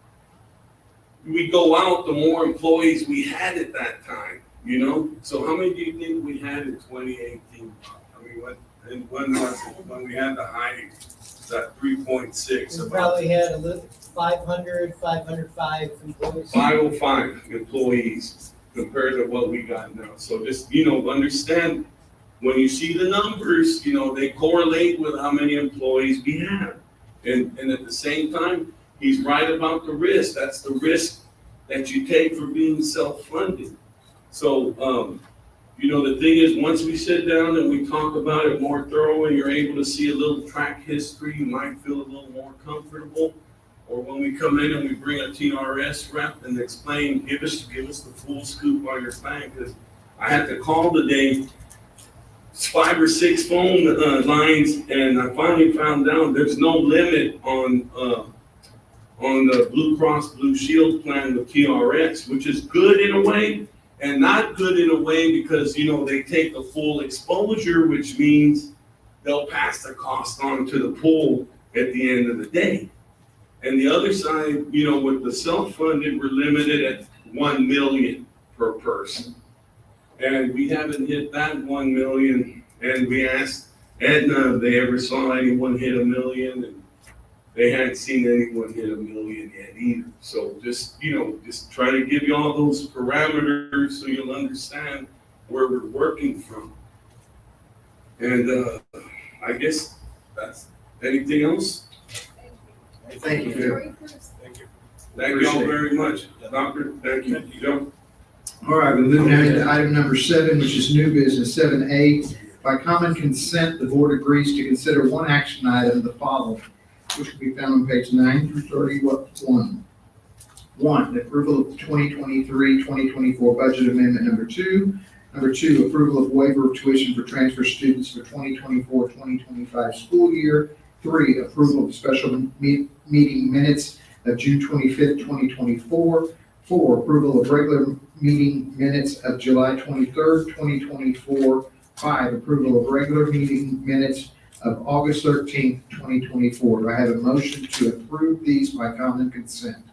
we go out, the more employees we had at that time, you know? So how many do you think we had in 2018? I mean, when was it, when we had the high, it's at 3.6? We probably had a little 505 employees. 505 employees compared to what we got now. So just, you know, understand, when you see the numbers, you know, they correlate with how many employees we have. And at the same time, he's right about the risk. That's the risk that you take for being self-funded. So, you know, the thing is, once we sit down and we talk about it more thorough and you're able to see a little track history, you might feel a little more comfortable. Or when we come in and we bring a TRS rep and explain, give us the full scoop on your plan, because I had to call today 5 or 6 phone lines, and I finally found out there's no limit on the Blue Cross Blue Shield plan with TRX, which is good in a way and not good in a way, because, you know, they take the full exposure, which means they'll pass the cost on to the pool at the end of the day. And the other side, you know, with the self-funded, we're limited at 1 million per person. And we haven't hit that 1 million. And we asked Aetna if they ever saw anyone hit 1 million, and they hadn't seen anyone hit 1 million yet either. So just, you know, just try to give you all those parameters so you'll understand where we're working from. And I guess that's, anything else? Thank you, Phil. Thank you all very much. Doctor, thank you. Joe? All right, we move now to item number 7, which is new business, 7A. By common consent, the board agrees to consider one action item, the following, which can be found on page 9 through 31. 1, the approval of the 2023-2024 budget amendment number 2. Number 2, approval of waiver of tuition for transfer students for 2024-2025 school year. 3, approval of special meeting minutes of June 25th, 2024. 4, approval of regular meeting minutes of July 23rd, 2024. 5, approval of regular meeting minutes of August 13th, 2024. Do I have a motion to approve these by common consent?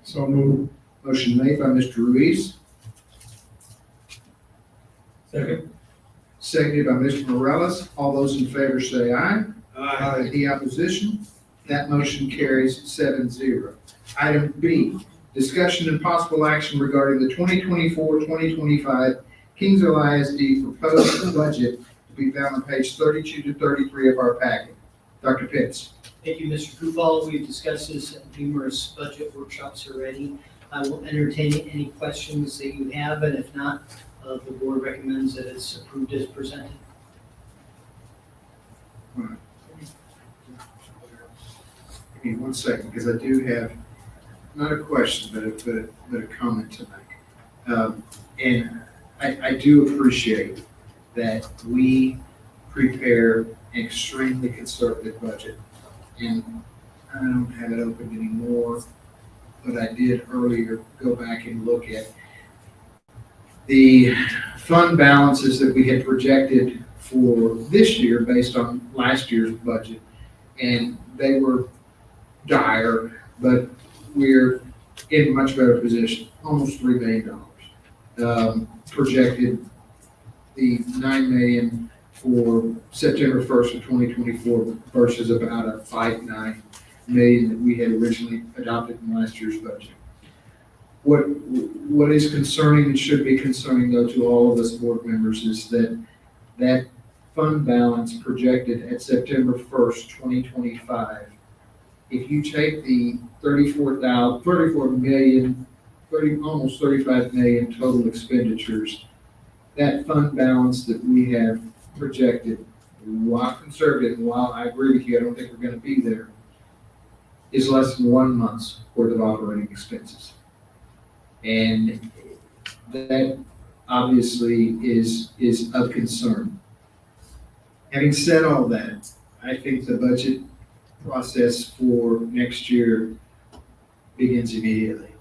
So moved. Motion made by Mr. Ruiz. Second. Seconded by Mr. Morales. All those in favor say aye. Any opposition? That motion carries 7-0. Item B, discussion and possible action regarding the 2024-2025 Kingsville ISD proposed budget to be found on page 32 to 33 of our packet. Dr. Pitts. Thank you, Mr. Kufal. We've discussed this at numerous budget workshops already. I will entertain any questions that you have, and if not, the board recommends that it's approved as presented. Give me 1 second, because I do have, not a question, but a comment to make. And I do appreciate that we prepare an extremely conservative budget. And I don't have it open anymore, but I did earlier go back and look at the fund balances that we had projected for this year based on last year's budget. And they were dire, but we're in a much better position, almost $3 million. Projected the $9 million for September 1st of 2024 versus about a $5.9 million that we had originally adopted in last year's budget. What is concerning and should be concerning though to all of us board members is that fund balance projected at September 1st, 2025, if you take the almost 35 million total expenditures, that fund balance that we have projected, while conservative, and while I agree with you, I don't think we're going to be there, is less than 1 month's worth of operating expenses. And that obviously is of concern. Having said all that, I think the budget process for next year begins immediately.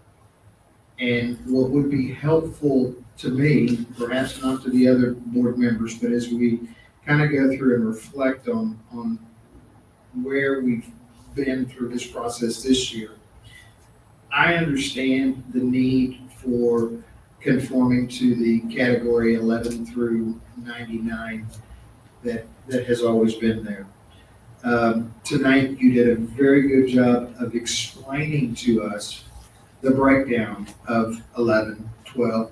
And what would be helpful to me, perhaps not to the other board members, but as we kind of go through and reflect on where we've been through this process this year, I understand the need for conforming to the category 11 through 99 that has always been there. Tonight, you did a very good job of explaining to us the breakdown of 11, 12.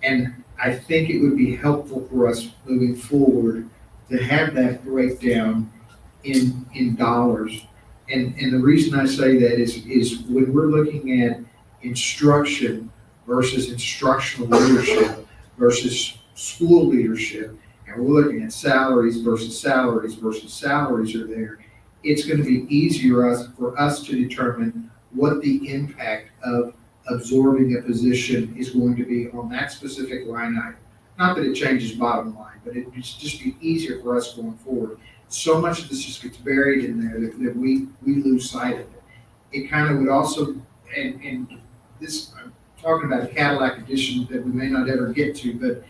And I think it would be helpful for us moving forward to have that breakdown in dollars. And the reason I say that is when we're looking at instruction versus instructional leadership versus school leadership, and we're looking at salaries versus salaries are there, it's going to be easier for us to determine what the impact of absorbing a position is going to be on that specific line item. Not that it changes bottom line, but it just be easier for us going forward. So much of this just gets buried in there that we lose sight of it. It kind of would also, and this, I'm talking about a Cadillac edition that we may not ever get to, but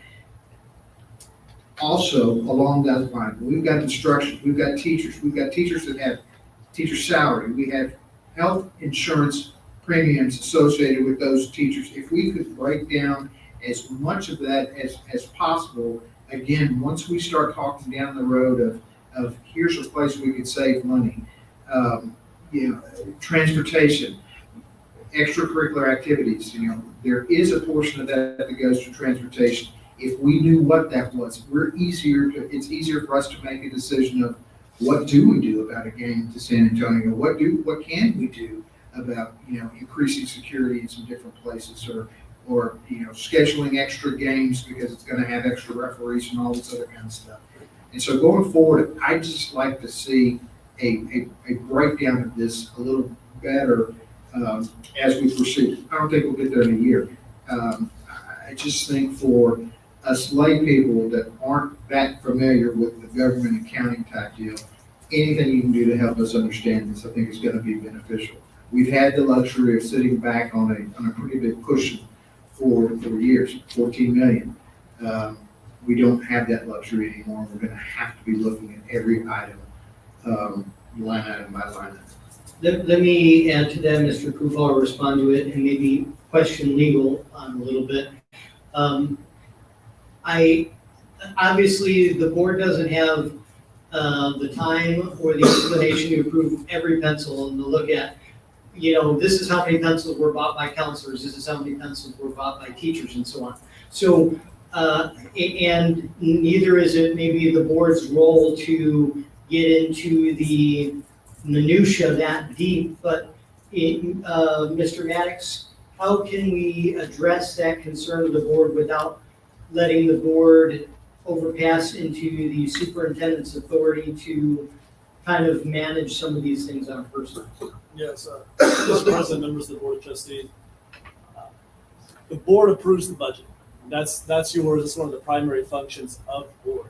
also along that line, we've got instruction, we've got teachers that have teacher salary, we have health insurance premiums associated with those teachers. If we could break down as much of that as possible, again, once we start talking down the road of here's a place we could save money, transportation, extracurricular activities, there is a portion of that goes to transportation. If we knew what that was, it's easier for us to make a decision of what do we do about a game to San Antonio? What can we do about, increasing security in some different places or scheduling extra games because it's going to have extra referees and all this other kind of stuff. And so going forward, I'd just like to see a breakdown of this a little better as we proceed. I don't think we'll get there in a year. I just think for us lay people that aren't that familiar with the government accounting type deal, anything you can do to help us understand this, I think is going to be beneficial. We've had the luxury of sitting back on a pretty big cushion for years, 14 million. We don't have that luxury anymore. We're going to have to be looking at every item, line item by line item. Let me add to that, Mr. Kufal, respond to it and maybe question legal a little bit. Obviously, the board doesn't have the time or the inclination to approve every pencil and to look at, this is how many pencils were bought by counselors, this is how many pencils were bought by teachers, and so on. So, and neither is it maybe the board's role to get into the minutia that deep, but Mr. Maddox, how can we address that concern of the board without letting the board overpass into the superintendent's authority to kind of manage some of these things on person? Yes, Mr. President, members of the Board of Trustees. The board approves the budget. That's yours. It's one of the primary functions of the board.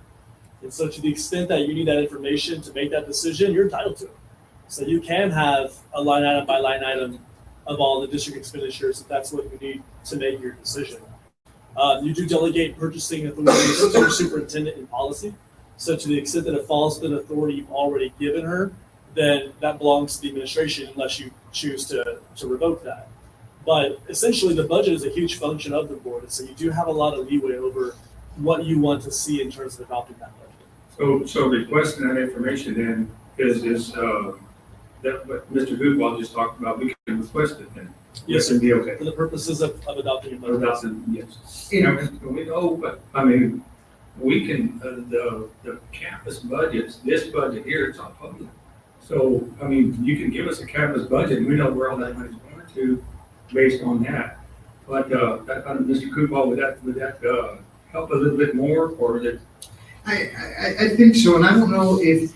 And so to the extent that you need that information to make that decision, you're entitled to it. So you can have a line item by line item of all the district expenditures if that's what you need to make your decision. You do delegate purchasing authority to your superintendent in policy. So to the extent that it falls within authority you've already given her, then that belongs to the administration unless you choose to revoke that. But essentially, the budget is a huge function of the board, and so you do have a lot of leeway over what you want to see in terms of adopting that budget. So requesting that information then is that what Mr. Goodwall just talked about, we can request it then. Yes, And be okay. For the purposes of adopting a budget. Without the, yes. You know, we know, but I mean, we can, the campus budgets, this budget here, it's all public. So, I mean, you can give us a campus budget and we know where all that money's going to based on that. But, Mr. Goodwall, would that help a little bit more or is it? I think so, and I don't know if,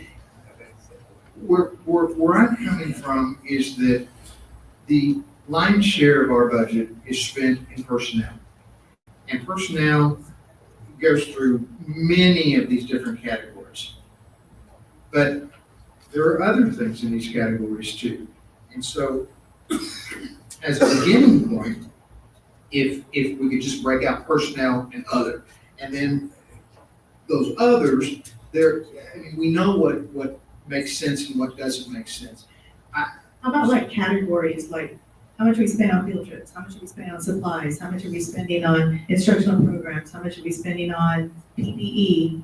where I'm coming from is that the lion's share of our budget is spent in personnel. And personnel goes through many of these different categories. But there are other things in these categories too. And so, as a beginning point, if we could just break out personnel and other, and then those others, we know what makes sense and what doesn't make sense. How about like categories, like how much we spend on field trips, how much we spend on supplies, how much are we spending on instructional programs, how much are we spending on PPE,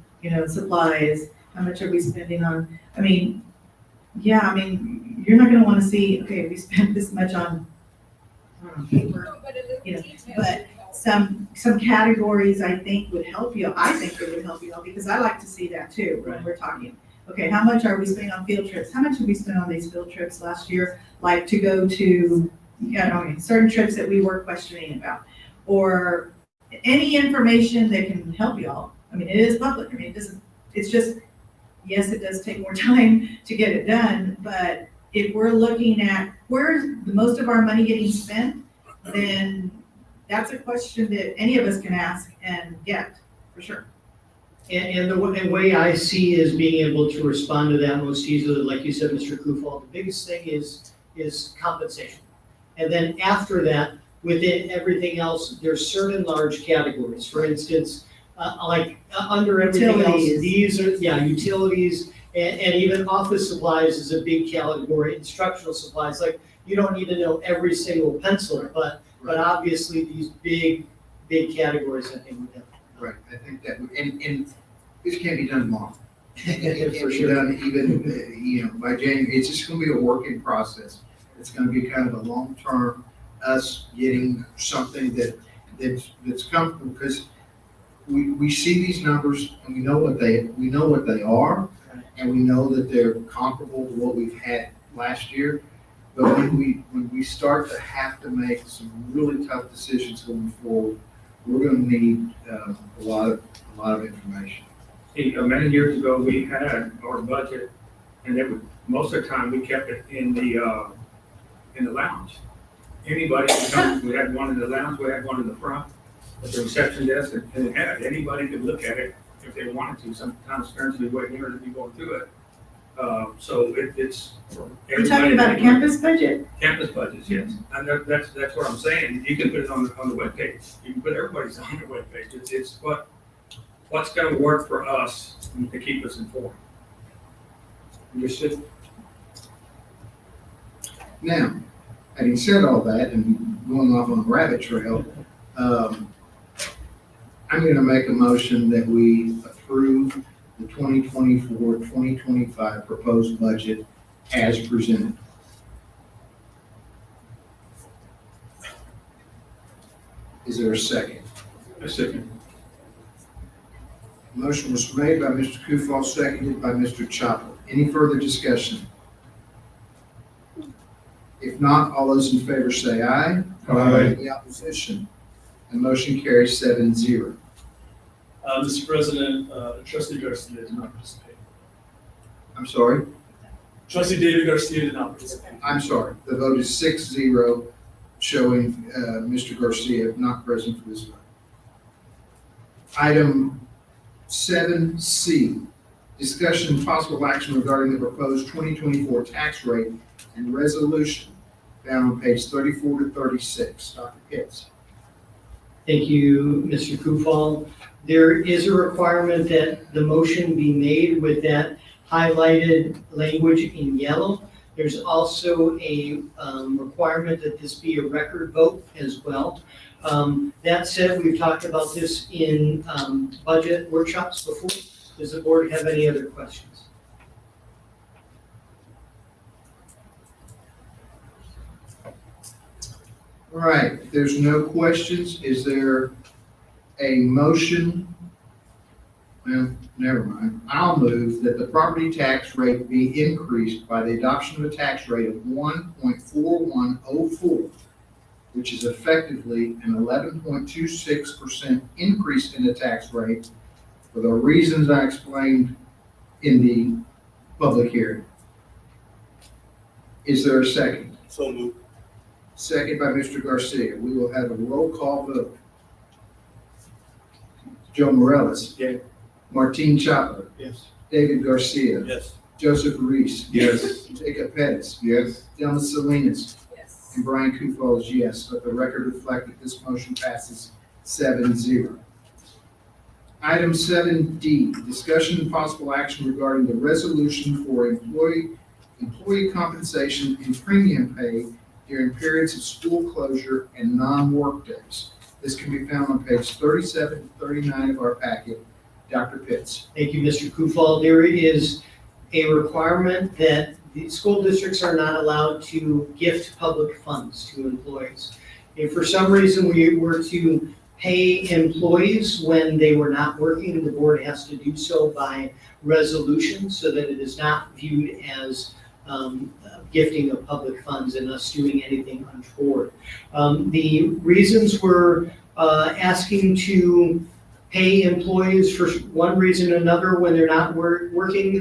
supplies, how much are we spending on, you're not gonna wanna see, okay, we spent this much on, paper, No, but a little You know, detail but would help. some categories I think would help you. I think it would help you all because I like to see that too when we're talking. Okay, how much are we spending on field trips? How much did we spend on these field trips last year? Like to go to, certain trips that we were questioning about, or any information that can help y'all. It is public. It's just, yes, it does take more time to get it done, but if we're looking at where's the most of our money getting spent, then that's a question that any of us can ask and get, for sure. And the way I see is being able to respond to that most easily, like you said, Mr. Kufal, the biggest thing is compensation. And then after that, within everything else, there's certain large categories. For instance, under everything else, Utilities. these are, utilities, and even office supplies is a big category, instructional supplies, like, you don't need to know every single pencil, but obviously these big categories, I think, would have. Right, I think that, and this can't be done tomorrow. It For can't be sure. done even, by January. It's just gonna be a working process. It's gonna be kind of a long-term, us getting something that's comfortable, because we see these numbers and we know what they are, and we know that they're comparable to what we've had last year. But when we start to have to make some really tough decisions going forward, we're gonna need a lot of information. Many years ago, we had our budget, and most of the time, we kept it in the lounge. Anybody could come, we had one in the lounge, we had one in the front, at the reception desk, and it had, anybody could look at it if they wanted to. Sometimes parents would be waiting here to be going through it. So it's. You're talking about a campus budget? Campus budgets, yes. And that's what I'm saying. You can put it on the webpage. You can put everybody's on the webpage. It's what's gonna work for us to keep us informed. Understood? Now, having said all that and going off on a rabbit trail, I'm gonna make a motion that we approve the 2024-2025 proposed budget as presented. Is there a second? A second. Motion was made by Mr. Kufal, seconded by Mr. Chopper. Any further discussion? If not, all those in favor say aye. Aye. Any opposition? The motion carries 7-0. Mr. President, trustee Garcia did not participate. I'm sorry? Trustee David Garcia did not participate. I'm sorry. The vote is 6-0, showing Mr. Garcia not present for this vote. Item 7C, discussion and possible action regarding the proposed 2024 tax rate and resolution found on page 34 to 36. Dr. Pitts. Thank you, Mr. Kufal. There is a requirement that the motion be made with that highlighted language in yellow. There's also a requirement that this be a record vote as well. That said, we've talked about this in budget workshops before. Does the board have any other questions? All right, if there's no questions, is there a motion? Well, never mind. I'll move that the property tax rate be increased by the adoption of a tax rate of 1.4104, which is effectively an 11.26% increase in the tax rate for the reasons I explained in the public hearing. Is there a second? So moved. Second by Mr. Garcia. We will have a roll call vote. Joe Morales. Yeah. Martin Chapa. Yes. David Garcia. Yes. Joseph Reese. Yes. Jacob Pettis. Yes. Delma Salinas. Yes. And Brian Kufal is yes. Let the record reflect that this motion passes 7-0. Item 7D, discussion and possible action regarding the resolution for employee compensation and premium pay during periods of school closure and non-work days. This can be found on page 37 to 39 of our packet. Dr. Pitts. Thank you, Mr. Kufal. There is a requirement that the school districts are not allowed to gift public funds to employees. If for some reason we were to pay employees when they were not working, the board has to do so by resolution so that it is not viewed as gifting of public funds and us doing anything untoward. The reasons we're asking to pay employees for one reason or another when they're not working.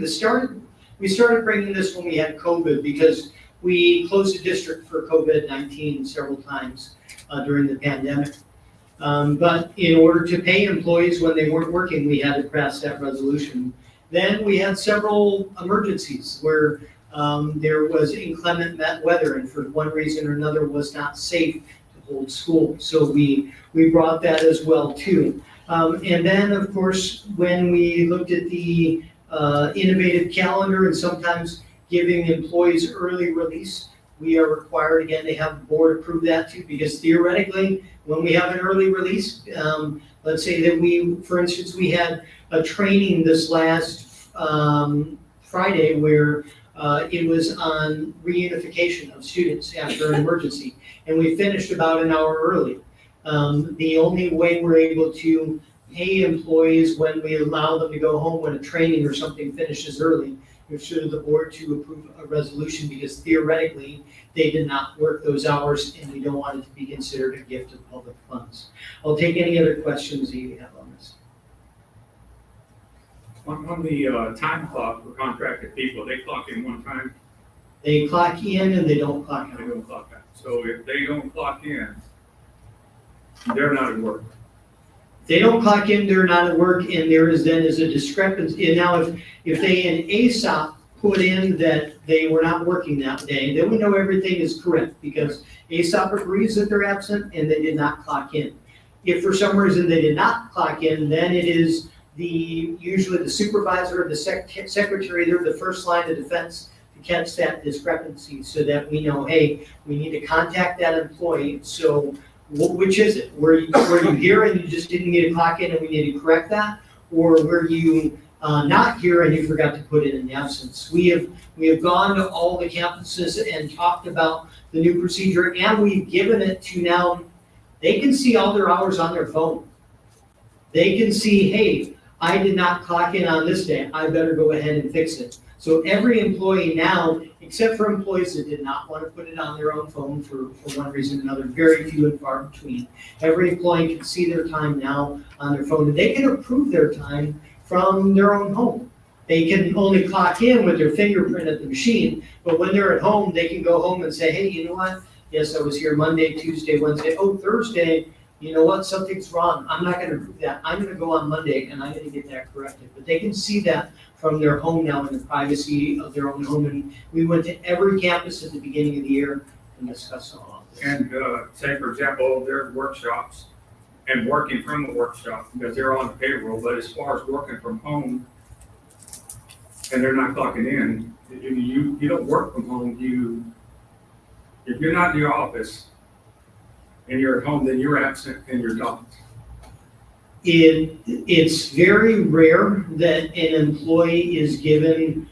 We started bringing this when we had COVID because we closed the district for COVID-19 several times during the pandemic. But in order to pay employees when they weren't working, we had to pass that resolution. Then we had several emergencies where there was inclement weather and for one reason or another was not safe to hold school. So we brought that as well too. And then, of course, when we looked at the innovative calendar and sometimes giving employees early release, we are required again to have the board approve that too, because theoretically, when we have an early release, let's say that for instance, we had a training this last Friday where it was on reunification of students after an emergency, and we finished about an hour early. The only way we're able to pay employees when we allow them to go home when a training or something finishes early, we should the board to approve a resolution because theoretically they did not work those hours and we don't want it to be considered a gift of public funds. I'll take any other questions that you have on this. On the time clock for contracted people, they clock in one time, They clock in and they don't clock they out. don't clock out. So if they don't clock in, they're not at work. If they don't clock in, they're not at work, and there is then is a discrepancy. And now if they in ASOP put in that they were not working that day, then we know everything is correct because ASOP agrees that they're absent and they did not clock in. If for some reason they did not clock in, then it is usually the supervisor or the secretary, they're the first line of defense to catch that discrepancy so that we know, hey, we need to contact that employee. So which is it? Were you here and you just didn't get a clock in and we need to correct that? Or were you not here and you forgot to put it in the absence? We have gone to all the campuses and talked about the new procedure, and we've given it to now, they can see all their hours on their phone. They can see, hey, I did not clock in on this day. I better go ahead and fix it. So every employee now, except for employees that did not want to put it on their own phone for one reason or another, very few and far between, every employee can see their time now on their phone, and they can approve their time from their own home. They can only clock in with their fingerprint at the machine, but when they're at home, they can go home and say, hey, you know what? Yes, I was here Monday, Tuesday, Wednesday. Oh, Thursday, you know what? Something's wrong. I'm not gonna do that. I'm gonna go on Monday and I'm gonna get that corrected. But they can see that from their home now in the privacy of their own home. And we went to every campus at the beginning of the year and discussed all of this. And, say, for example, there's workshops and working from a workshop because they're on the payroll, but as far as working from home and they're not clocking in, you don't work from home. If you're not in your office and you're at home, then you're absent and you're docked. It's very rare that an employee is given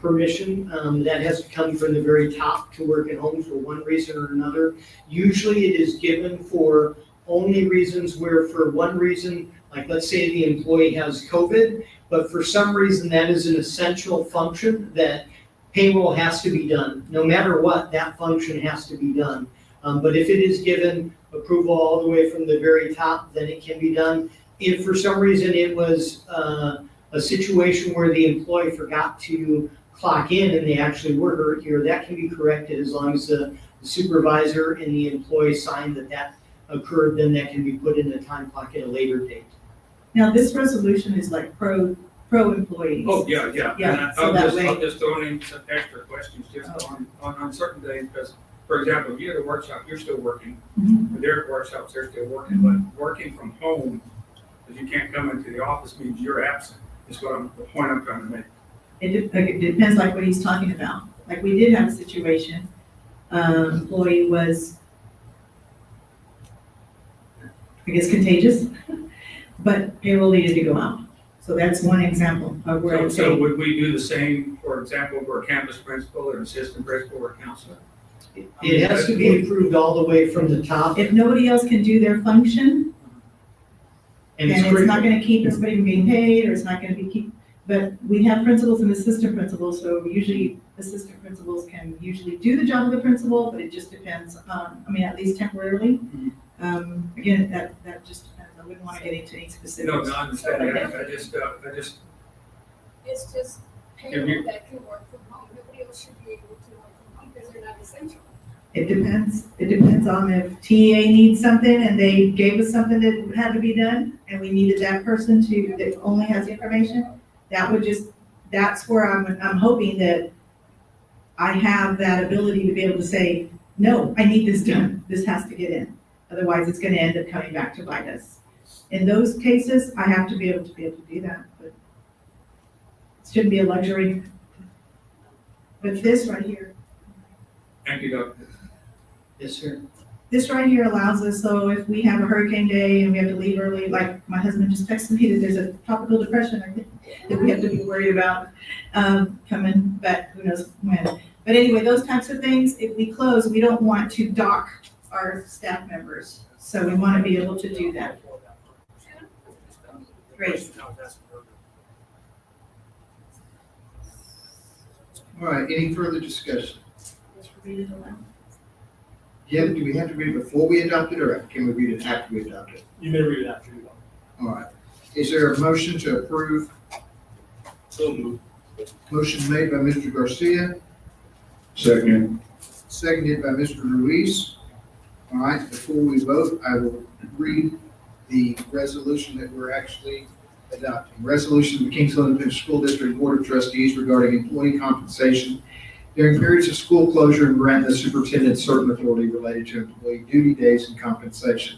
permission. That has to come from the very top to work at home for one reason or another. Usually it is given for only reasons where for one reason, like let's say the employee has COVID, but for some reason that is an essential function that payroll has to be done. No matter what, that function has to be done. But if it is given approval all the way from the very top, then it can be done. If for some reason it was a situation where the employee forgot to clock in and they actually were here, that can be corrected as long as the supervisor and the employee sign that occurred, then that can be put in the time clock at a later date. Now, this resolution is like pro employees. Oh, yeah. Yeah, And so that way- I'll just throw in some extra questions just on certain days, because, for example, if you're at a workshop, you're still working. Mhm. If they're at workshops, they're still working, but working from home, because you can't come into the office means you're absent, is the point I'm trying to make. It depends like what he's talking about. Like we did have a situation, employee was, I guess, contagious, but payroll needed to go out. So that's one example of where I'd So say, would we do the same, for example, for a campus principal or an assistant principal or a counselor? It has to be approved all the way from the top. if nobody else can do their function, And then it's not gonna keep everybody from being paid, or it's not gonna be but we have principals and assistant principals, so usually assistant principals can usually do the job of the principal, but it just depends, at least temporarily. Again, that just depends. I wouldn't wanna get into any specifics. No, I understand that. I just, It's just payroll that can work from home. Nobody else should be able to work from home because they're not essential. It depends. It depends on if TA needs something and they gave us something that had to be done and we needed that person that only has information. That's where I'm hoping that I have that ability to be able to say, no, I need this done. This has to get in. Otherwise, it's gonna end up coming back to bite us. In those cases, I have to be able to do that, but it shouldn't be a luxury. But this right here, thank you, Doctor. Yes, sir. this right here allows us, so if we have a hurricane day and we have to leave early, like my husband just texted me that there's a tropical depression that we have to be worried about coming, but who knows when. But anyway, those types of things, if we close, we don't want to dock our staff members. So we want to be able to do that. Great. All right, any further discussion? Read it aloud. Yeah, do we have to read it before we adopt it, or can we read it after we adopt it? You may read it after you go. All right. Is there a motion to approve? So moved. Motion made by Mr. Garcia, Second. seconded by Mr. Ruiz. All right, before we vote, I will read the resolution that we're actually adopting. Resolution of the Kingsville Independent School District Board of Trustees regarding employee compensation during periods of school closure and granting the superintendent certain authority related to employee duty days and compensation.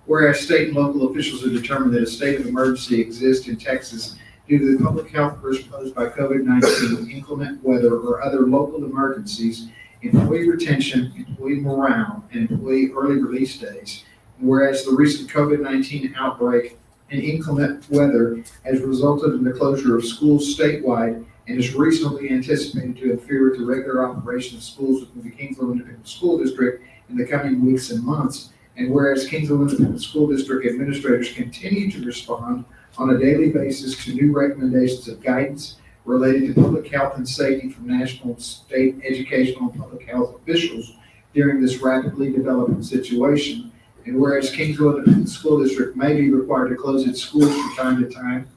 Whereas state and local officials have determined that a state of emergency exists in Texas due to the public health risk posed by COVID-19, inclement weather, or other local emergencies, employee retention, employee morale, and employee early release days. Whereas the recent COVID-19 outbreak and inclement weather has resulted in the closure of schools statewide and is reasonably anticipated to interfere with the regular operation of schools within the Kingsville Independent School District in the coming weeks and months. And whereas Kingsville Independent School District administrators continue to respond on a daily basis to new recommendations of guidance related to public health and safety from national, state, educational, and public health officials during this rapidly developing situation. And whereas Kingsville Independent School District may be required to close its schools from time to time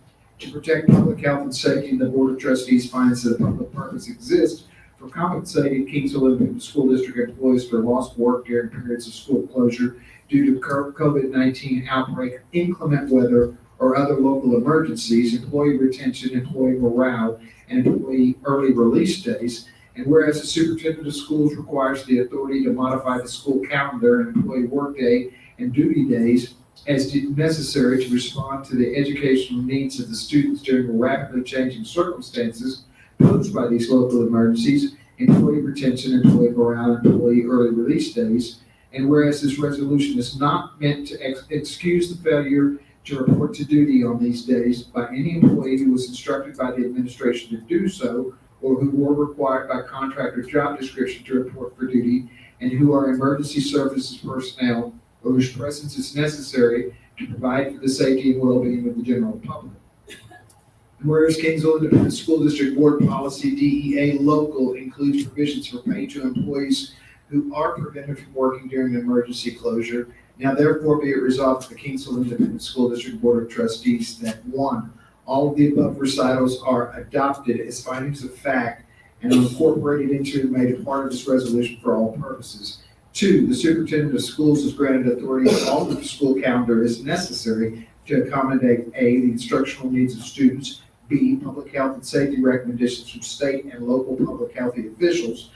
to protect public health and safety, and the Board of Trustees finds that a public purpose exists for compensating Kingsville Independent School District employees for lost work during periods of school closure due to COVID-19 outbreak, inclement weather, or other local emergencies, employee retention, employee morale, and employee early release days. And whereas the superintendent of schools requires the authority to modify the school calendar and employee workday and duty days as necessary to respond to the educational needs of the students during the rapidly changing circumstances posed by these local emergencies, employee retention, employee morale, and employee early release days. And whereas this resolution is not meant to excuse the failure to report to duty on these days by any employee who was instructed by the administration to do so, or who were required by contract or job description to report for duty, and who are emergency services personnel, or whose presence is necessary to provide for the safety and well-being of the general public. And whereas Kingsville Independent School District Board Policy DEA Local includes provisions for pay to employees who are prevented from working during an emergency closure, now therefore be it resolved that the Kingsville Independent School District Board of Trustees that 1, all of the above recitals are adopted as findings of fact and are incorporated into and made a part of this resolution for all purposes. 2, the superintendent of schools is granted authority to alter the school calendar as necessary to accommodate A, the instructional needs of students, B, public health and safety recommendations from state and local public health officials,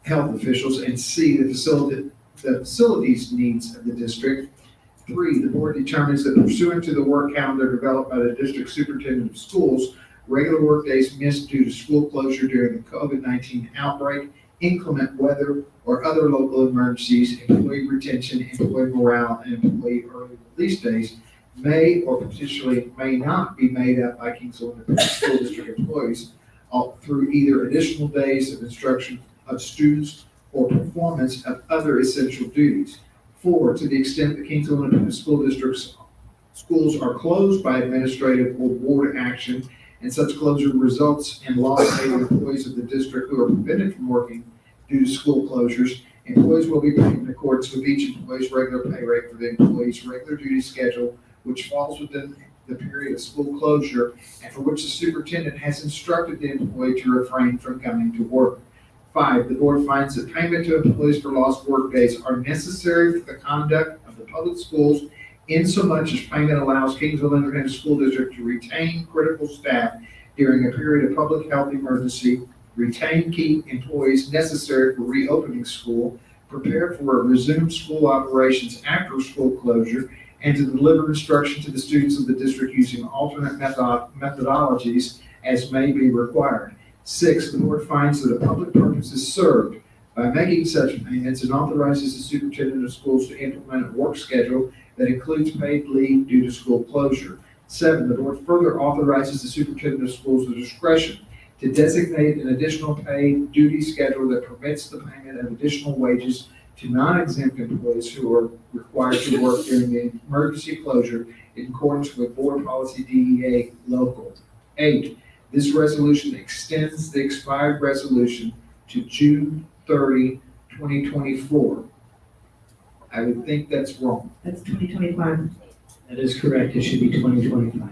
and C, the facilities needs of the district. 3, the board determines that pursuant to the work calendar developed by the district superintendent of schools, regular work days missed due to school closure during the COVID-19 outbreak, inclement weather, or other local emergencies, employee retention, employee morale, and employee early release days may or potentially may not be made up by Kingsville Independent School District employees through either additional days of instruction of students or performance of other essential duties. 4, to the extent that Kingsville Independent School District's schools are closed by administrative or board action, and such closure results in loss paid to employees of the district who are prevented from working due to school closures, employees will be paid in accordance with each employee's regular pay rate for the employee's regular duty schedule, which falls within the period of school closure, and for which the superintendent has instructed the employee to refrain from coming to work. 5, the board finds that payment to employees for lost work days are necessary for the conduct of the public schools insomuch as payment allows Kingsville Independent School District to retain critical staff during a period of public health emergency, retain key employees necessary for reopening school, prepare for resumed school operations after school closure, and to deliver instruction to the students of the district using alternate methodologies as may be required. 6, the board finds that a public purpose is served by making such payments and authorizes the superintendent of schools to implement a work schedule that includes paid leave due to school closure. 7, the board further authorizes the superintendent of schools the discretion to designate an additional paid duty schedule that permits the payment of additional wages to non-exempt employees who are required to work during the emergency closure in accordance with Board Policy DEA Local. 8, this resolution extends the expired resolution to June 30, 2024. I would think that's wrong. That's 2025. That is correct. It should be 2025.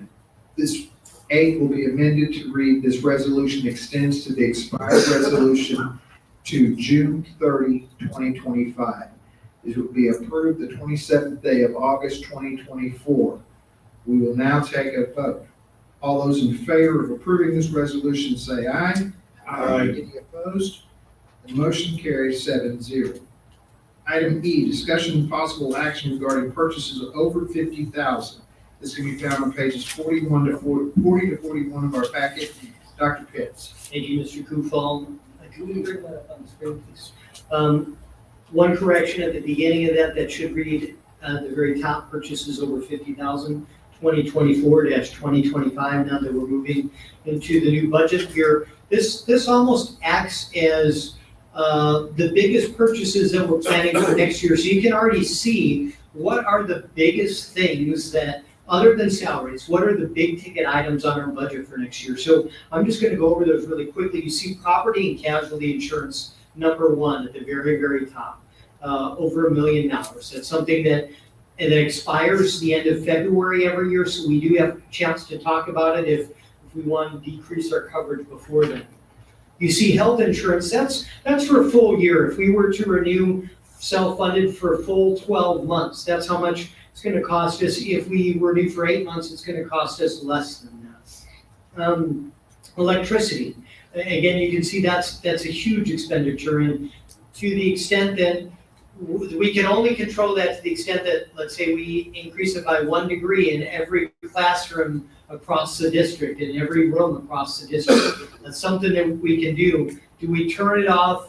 This 8 will be amended to read, this resolution extends to the expired resolution to June 30, 2025. This will be approved the 27th day of August, 2024. We will now take a vote. All those in favor of approving this resolution say aye. Aye. Any opposed? The motion carries 7-0. Item E, discussion and possible action regarding purchases of over $50,000. This can be found on pages 40 to 41 of our packet. Dr. Pitts. Thank you, Mr. Kufal. Can we bring that up on the screen, please? One correction at the beginning of that should read the very top, purchases over 50,000, 2024-2025. Now that we're moving into the new budget year, this almost acts as the biggest purchases that we're planning for next year. So you can already see what are the biggest things that other than salaries, what are the big ticket items on our budget for next year? So I'm just gonna go over those really quickly. You see property and casualty insurance, number one at the very, very top, over $1 million. That's something that expires the end of February every year, so we do have a chance to talk about it if we want to decrease our coverage before then. You see health insurance, that's for a full year. If we were to renew self-funded for a full 12 months, that's how much it's gonna cost us. If we renew for 8 months, it's gonna cost us less than that. Electricity, again, you can see that's a huge expenditure, and to the extent that we can only control that to the extent that, let's say we increase it by 1 degree in every classroom across the district, in every room across the district. That's something that we can do. Do we turn it off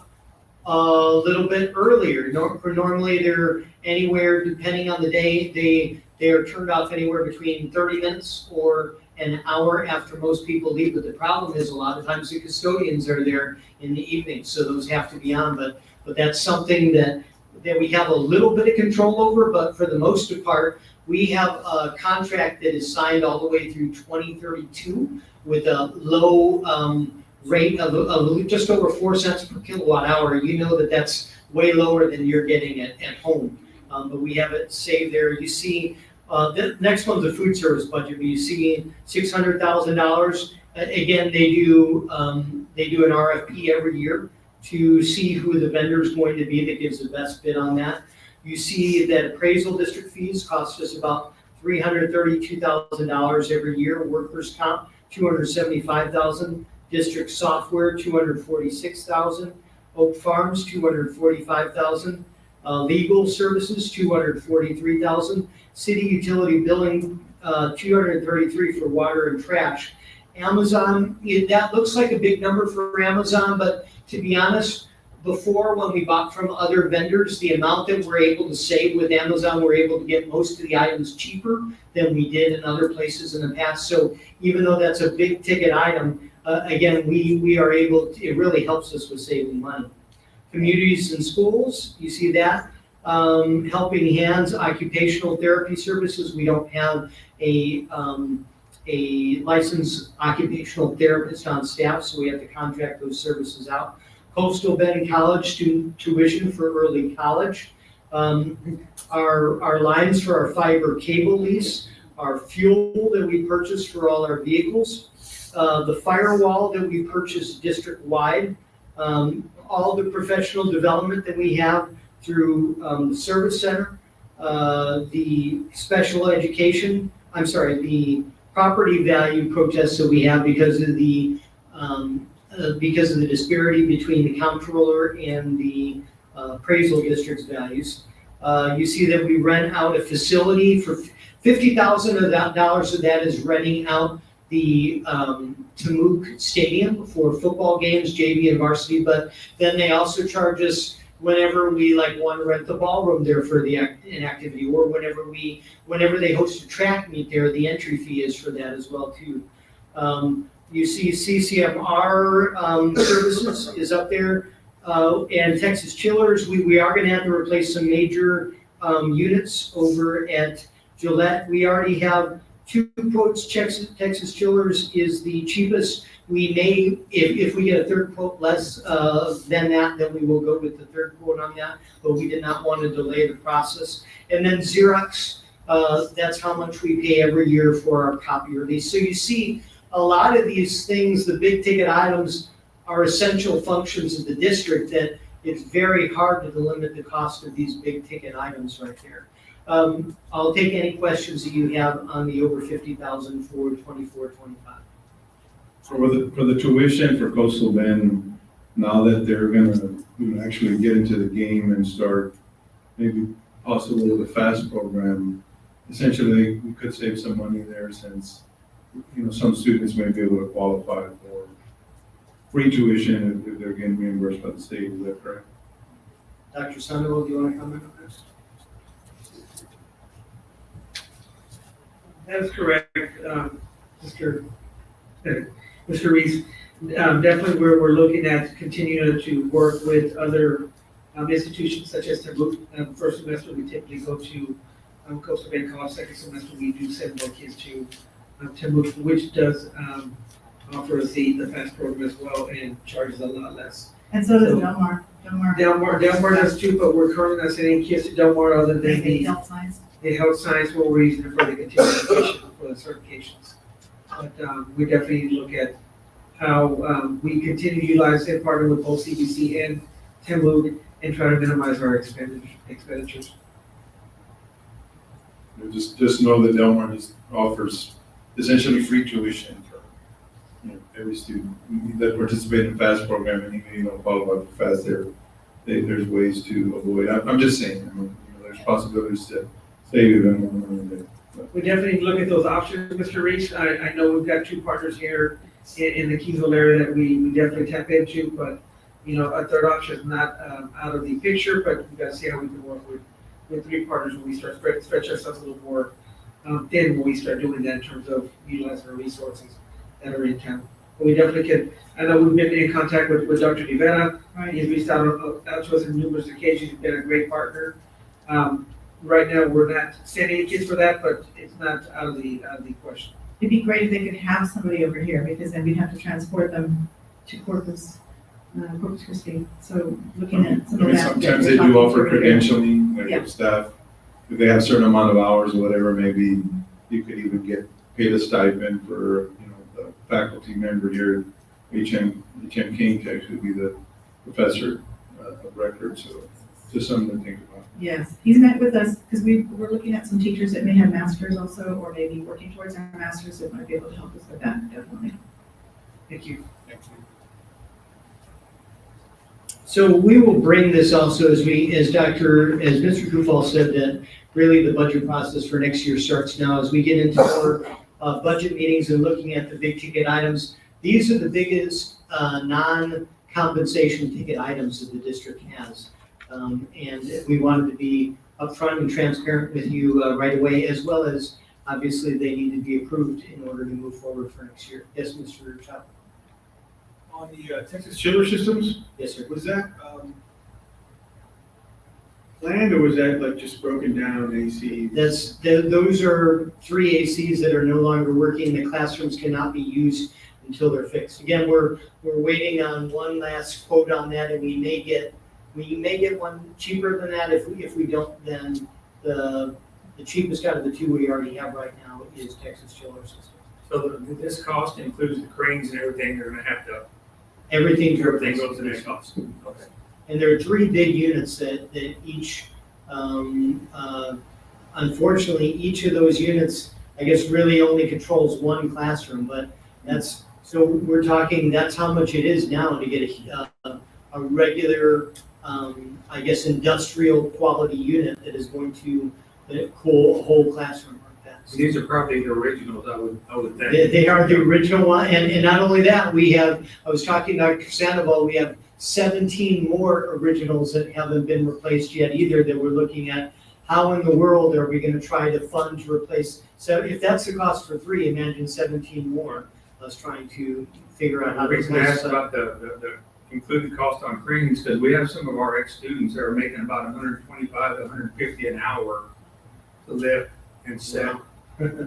a little bit earlier? Normally they're anywhere, depending on the day, they are turned off anywhere between 30 minutes or an hour after most people leave. But the problem is a lot of times the custodians are there in the evening, so those have to be on. But that's something that we have a little bit of control over, but for the most part, we have a contract that is signed all the way through 2032 with a low rate of just over 4 cents per kilowatt hour. You know that's way lower than you're getting at home, but we have it saved there. You see, the next one's the food service budget, but you see $600,000. Again, they do an RFP every year to see who the vendor is going to be that gives the best bid on that. You see that appraisal district fees cost us about $332,000 every year. Workers' comp, $275,000. District software, $246,000. Oak Farms, $245,000. Legal services, $243,000. City utility billing, $233,000 for water and trash. Amazon, that looks like a big number for Amazon, but to be honest, before when we bought from other vendors, the amount that we're able to save with Amazon, we're able to get most of the items cheaper than we did in other places in the past. So even though that's a big ticket item, again, we are able to, it really helps us with saving money. Communities and schools, you see that. Helping Hands, occupational therapy services. We don't have a licensed occupational therapist on staff, so we have to contract those services out. Coastal Bend College student tuition for early college. Our lines for our fiber cable lease, our fuel that we purchase for all our vehicles, the firewall that we purchase district-wide, all the professional development that we have through the service center, the special education, the property value protests that we have because of the disparity between the comptroller and the appraisal district's values. You see that we rent out a facility for $50,000 of that is renting out the Tamook Stadium for football games, JV and varsity, but then they also charge us whenever we want to rent the ballroom there for an activity, or whenever they host a track meet there, the entry fee is for that as well too. You see CCMR services is up there, and Texas Chillers. We are going to have to replace some major units over at Gillette. We already have 2 quotes. Texas Chillers is the cheapest. We may, if we get a third quote less than that, then we will go with the third quote on that, but we did not want to delay the process. And then Xerox, that's how much we pay every year for our copier lease. So you see a lot of these things, the big ticket items, are essential functions of the district that it's very hard to limit the cost of these big ticket items right there. I'll take any questions that you have on the over 50,000 for 24-25. For the tuition for Coastal Bend, now that they're gonna actually get into the game and start maybe possibly with a FAST program, essentially we could save some money there since some students may be able to qualify for free tuition if they're getting reimbursed by the state. Is that correct? Dr. Sandoval, do you want to comment on this? That's correct, Mr. Reese. Definitely, we're looking at continuing to work with other institutions such as Tamook. First semester, we typically go to Coastal Bend College second semester, we do send more kids to Timbuk, which does offer us the FAST program as well and charges a lot less. And so does Delmar. Delmar does too, but we're currently not sending kids to Delmar other than The the health science. health science, what we're using it for the continuing education, for the certifications. But we definitely need to look at how we continue to utilize it, partner with both CBC and Timbuk, and try to minimize our expenditures. Just know that Delmar just offers essentially free tuition for, every student that participates in the FAST program, and even you don't qualify for FAST, there's ways to avoid. I'm just saying, there's possibilities to save even more money there. We definitely look at those options, Mr. Reese. I know we've got two partners here in the Kingsville area that we definitely tap into, but, a third option is not out of the picture, but we gotta see how we can work with three partners when we start stretch ourselves a little more thin when we start doing that in terms of utilizing our resources that are in town. But we definitely can, I know we've been in contact with Dr. Rivera. Right. He's reached out to us on numerous occasions. He's been a great partner. Right now, we're not sending kids for that, but it's not out of the question. It'd be great if they could have somebody over here, because then we'd have to transport them to Corpus Christi. So looking at some of that. Sometimes they do offer credentialing, Yeah. with staff. If they have a certain amount of hours or whatever, maybe you could even get paid a stipend for, the faculty member here at HM King to actually be the professor of record, so just something to think about. Yes, he's met with us, because we're looking at some teachers that may have masters also, or maybe working towards our masters, that might be able to help us with that, definitely. Thank you. So we will bring this also as Mr. Kufal said, that really the budget process for next year starts now as we get into more budget meetings and looking at the big ticket items. These are the biggest non-compensation ticket items that the district has. And we wanted to be upfront and transparent with you right away, as well as obviously they need to be approved in order to move forward for next year. Yes, Mr. Chapman? On the Texas chiller systems, Yes, sir. was that planned or was that like just broken down AC? Those are 3 ACs that are no longer working. The classrooms cannot be used until they're fixed. Again, we're waiting on one last quote on that, and we may get one cheaper than that. If we don't, then the cheapest out of the 2 we already have right now is Texas Chiller Systems. So this cost includes the cranes and everything, they're gonna have to, Everything everything goes to this cost. Okay. And there are 3 big units that each, unfortunately, each of those units, I guess, really only controls one classroom, but so we're talking, that's how much it is now to get a regular, I guess, industrial quality unit that is going to cool a whole classroom like that. So these are probably the originals, I would think. They are the original one, and not only that, I was talking to Dr. Sandoval, we have 17 more originals that haven't been replaced yet either, that we're looking at. How in the world are we gonna try to fund to replace? So if that's the cost for 3, imagine 17 more. I was trying to figure out how The to. reason I asked about the included cost on cranes, because we have some of our ex-students that are making about 125 to 150 an hour to lift and set.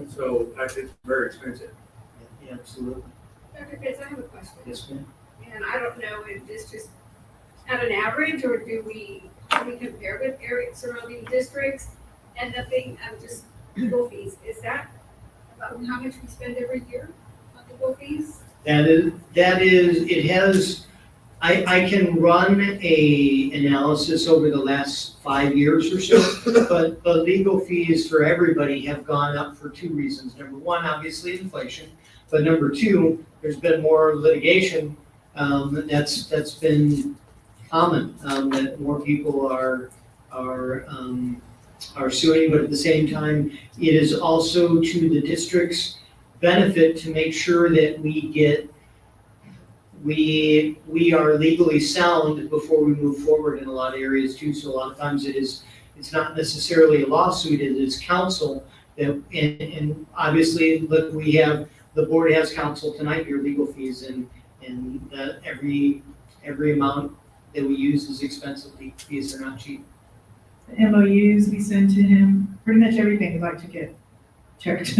So it's very expensive. Yeah, absolutely. Dr. Pitts, I have a question. Yes, ma'am. And I don't know if this just at an average, or do we compare with area surrounding districts? And the thing, just legal fees, is that about how much we spend every year on legal fees? That is, it has, I can run a analysis over the last 5 years or so, but legal fees for everybody have gone up for 2 reasons. Number 1, obviously inflation, but number 2, there's been more litigation. That's been common, that more people are suing, but at the same time, it is also to the district's benefit to make sure that we are legally sound before we move forward in a lot of areas too. So a lot of times it's not necessarily a lawsuit, it is counsel that, and obviously, look, the board has counsel tonight, your legal fees, and that every amount that we use is expensive. Legal fees are not cheap. The MOUs we send to him, pretty much everything we'd like to get checked,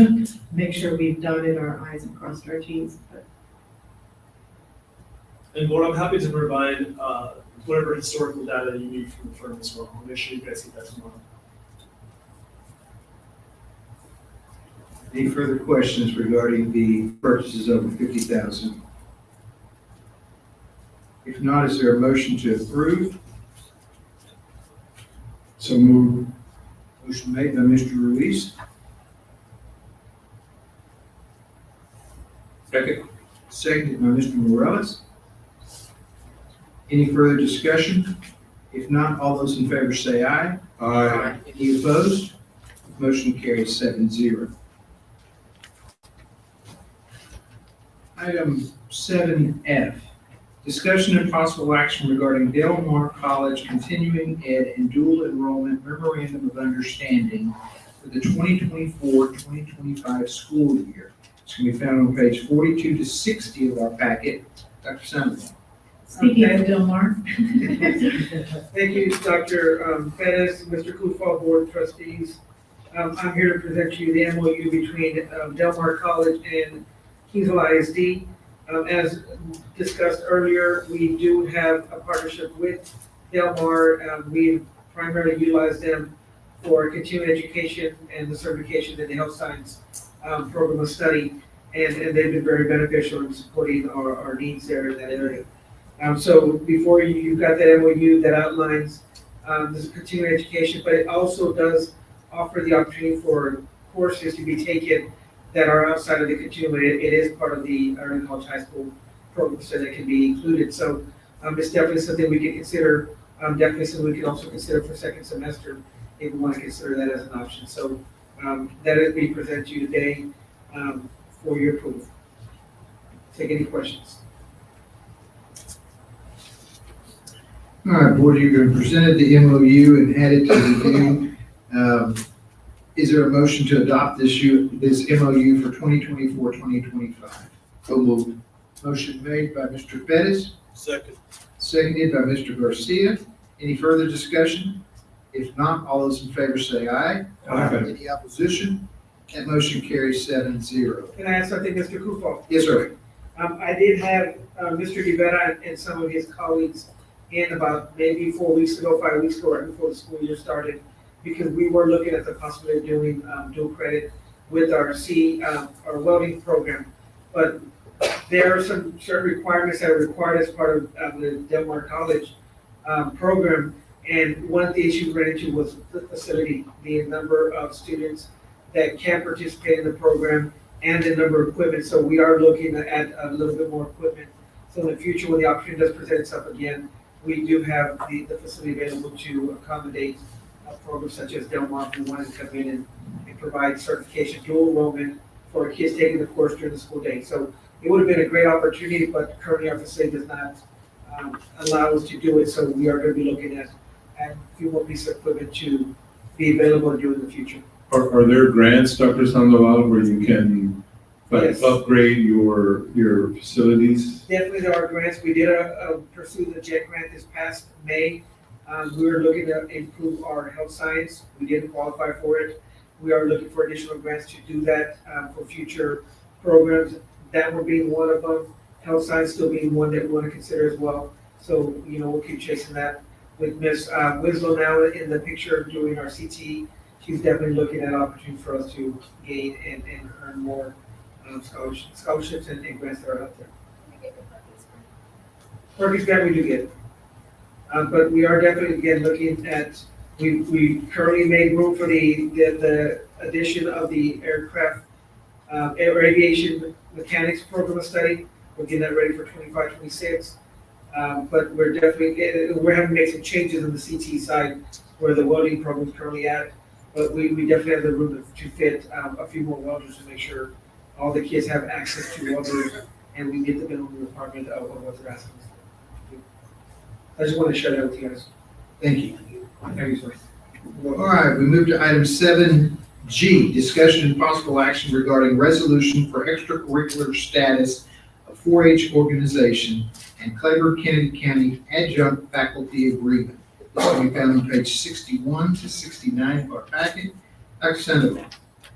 make sure we've dotted our i's and crossed our t's. But And board, I'm happy to provide, whatever historical data you need from the firm as well. I'll make sure you guys get that tomorrow. Any further questions regarding the purchases over 50,000? If not, is there a motion to approve? So move. Motion made by Mr. Ruiz, Second. seconded by Mr. Morales. Any further discussion? If not, all those in favor say aye. Aye. Any opposed? Motion carries 7-0. Item 7F, discussion and possible action regarding Del Mar College Continuing Ed and Dual Enrollment Memorandum of Understanding for the 2024-2025 school year. It's going to be found on page 42 to 60 of our packet. Dr. Sandoval. speaking of Del Mar. Thank you, Dr. Pettis, Mr. Kufal, Board Trustees. I'm here to present you the MOU between Del Mar College and Kingsville ISD. As discussed earlier, we do have a partnership with Del Mar. We primarily utilize them for continuing education and the certification in the health science program of study. And they've been very beneficial in supporting our needs there in that area. So before you've got that MOU that outlines this continuing education, but it also does offer the opportunity for courses to be taken that are outside of the continuum. It is part of the early college high school program, so that can be included. So it's definitely something we can consider, definitely something we can also consider for second semester if we want to consider that as an option. So that is being presented to you today for your approval. Take any questions. All right, Board, you've been presented the MOU and added to review. Is there a motion to adopt this MOU for 2024-2025? So moved. Motion made by Mr. Pettis, Second. seconded by Mr. Garcia. Any further discussion? If not, all those in favor say aye. Aye. Any opposition? That motion carries 7-0. Can I ask something, Mr. Kufal? Yes, sir. I did have Mr. DeVetta and some of his colleagues in about maybe 4 weeks ago, 5 weeks ago, right before the school year started, because we were looking at the possibility of doing dual credit with our our welding program. But there are some certain requirements that are required as part of the Del Mar College program. And one of the issues we ran into was the facility, the number of students that can participate in the program and the number of equipment. So we are looking at a little bit more equipment. So in the future, when the opportunity does present itself again, we do have the facility available to accommodate programs such as Del Mar, who want to come in and provide certification, dual enrollment for kids taking the course during the school day. So it would have been a great opportunity, but currently our facility does not allow us to do it. So we are going to be looking at a few more pieces of equipment to be available to do in the future. Are there grants, Dr. Sandoval, where you can Yes. upgrade your facilities? Definitely there are grants. We did pursue the JET grant this past May. We were looking to improve our health science. We didn't qualify for it. We are looking for additional grants to do that for future programs. That one being one of them. Health science still being one that we want to consider as well. So, we'll keep chasing that. With Ms. Winslow now in the picture doing our CT, she's definitely looking at opportunities for us to gain and earn more scholarships and grants that are out there. Perkins grant we do get. But we are definitely, again, looking at, we currently made room for the addition of the aircraft, aviation mechanics program of study. We're getting that ready for 25, 26. But we're having to make some changes on the CT side where the welding program is currently at. But we definitely have the room to fit a few more welders to make sure all the kids have access to welders and we meet the minimum requirement of what they're asking us to do. I just want to share that with you guys. Thank you. Thank you, sir. All right, we move to item 7G, discussion and possible action regarding resolution for extracurricular status of 4-H organization and Claiborne Kennedy County adjunct faculty agreement. This can be found on page 61 to 69 of our packet. Dr. Sandoval.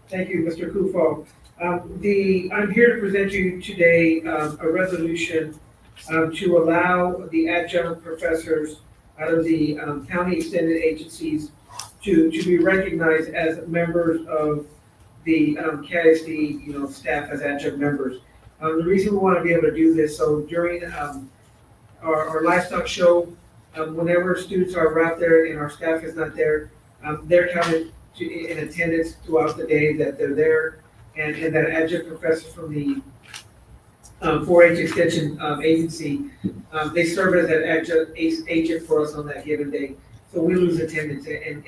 Thank you, Mr. Kufal. I'm here to present you today a resolution to allow the adjunct professors out of the county extended agencies to be recognized as members of the CASD, staff as adjunct members. The reason we want to be able to do this, so during our livestock show, whenever students are out there and our staff is not there, they're counted in attendance throughout the day that they're there, and that adjunct professor from the 4-H extension agency, they serve as an adjunct agent for us on that given day. So we lose attendance, and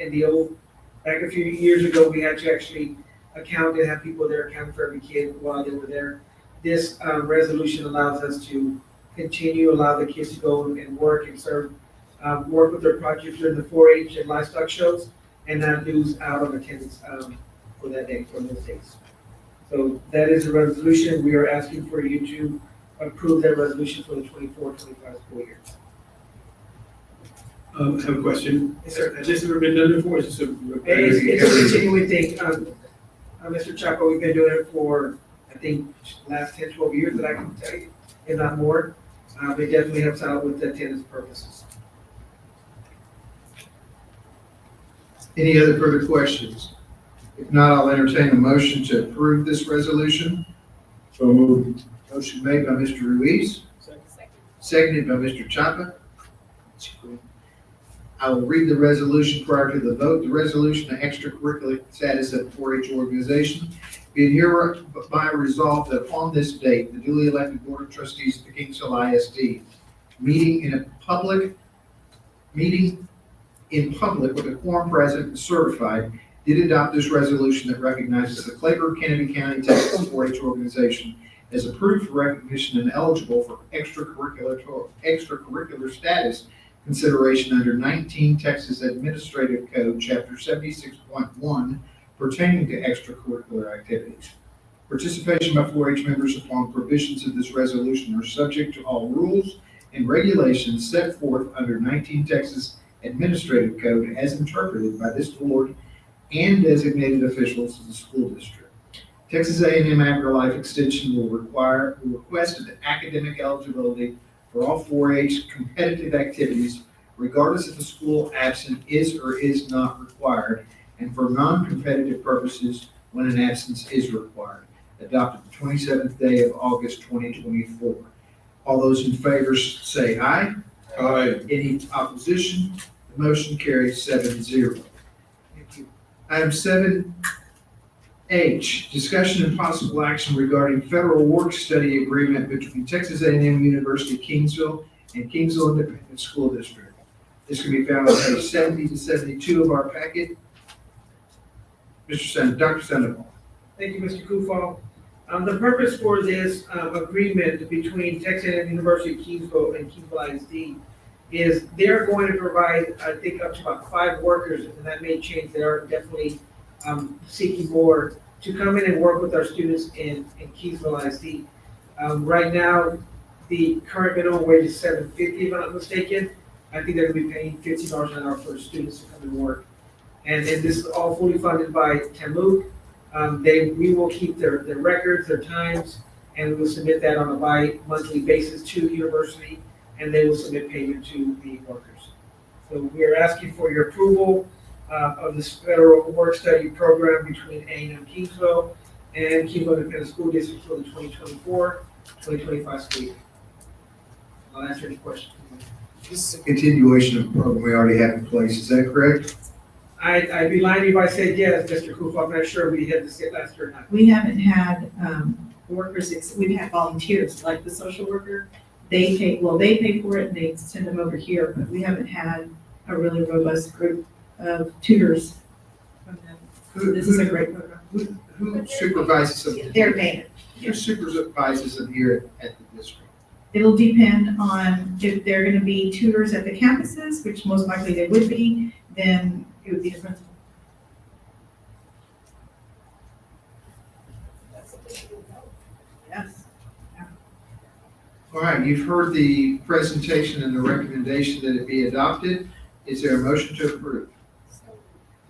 back a few years ago, we had to actually account and have people there account for every kid while they were there. This resolution allows us to continue, allow the kids to go and work and serve, work with their projects during the 4-H and livestock shows, and not lose out on attendance for that day, for those days. So that is the resolution. We are asking for you to approve that resolution for the 24-25 school year. I have a question. Yes, sir. Has this ever been done before? Is this a? It's a continuing thing. Mr. Chaco, we've been doing it for, I think, last 10, 12 years that I can tell you, if not more. It definitely helps out with the attendance purposes. Any other further questions? If not, I'll entertain a motion to approve this resolution. So moved. Motion made by Mr. Ruiz, seconded by Mr. Chapa. I will read the resolution prior to the vote. The resolution of extracurricular status of 4-H organization. Be it hereby resolved that on this date, the duly elected Board of Trustees of the Kingsville ISD, meeting in public with a quorum present and certified, did adopt this resolution that recognizes the Claiborne Kennedy County, Texas 4-H organization as approved for recognition and eligible for extracurricular status consideration under 19 Texas Administrative Code, Chapter 76.1, pertaining to extracurricular activities. Participation by 4-H members upon provisions of this resolution are subject to all rules and regulations set forth under 19 Texas Administrative Code as interpreted by this board and designated officials of the school district. Texas A&M AgriLife Extension will request an academic eligibility for all 4-H competitive activities, regardless if a school absent is or is not required, and for non-competitive purposes when an absence is required. Adopted the 27th day of August 2024. All those in favor say aye. Aye. Any opposition? The motion carries 7-0. Thank you. Item 7H, discussion and possible action regarding federal work-study agreement between Texas A&M University Kingsville and Kingsville Independent School District. This can be found on page 70 to 72 of our packet. Dr. Sandoval. Thank you, Mr. Kufal. The purpose for this agreement between Texas A&M University Kingsville and Kingsville ISD is they're going to provide, I think, up to about 5 workers, and that may change. They are definitely seeking more to come in and work with our students in Kingsville ISD. Right now, the current minimum wage is $7.50, if I'm not mistaken. I think they're going to be paying $50 an hour for the students to come and work. And this is all fully funded by TAMUC. We will keep their records, their times, and we will submit that on a bi-monthly basis to the university, and they will submit payment to the workers. So we are asking for your approval of this federal work-study program between A&M Kingsville and Kingsville Independent School District for the 2024-2025 school year. I'll answer any questions. This is a continuation of the program we already have in place. Is that correct? I'd be lying if I said yes, Mr. Kufal. I'm not sure we had this last year or not. We haven't had workers, we've had volunteers, like the social worker. They pay for it and they send them over here, but we haven't had a really robust group of tutors from them. So this is a great program. Who supervises them? They're paid. Who supervises them here at the district? It'll depend on if they're gonna be tutors at the campuses, which most likely they would be, then it would be the principal. Yes. All right, you've heard the presentation and the recommendation that it be adopted. Is there a motion to approve?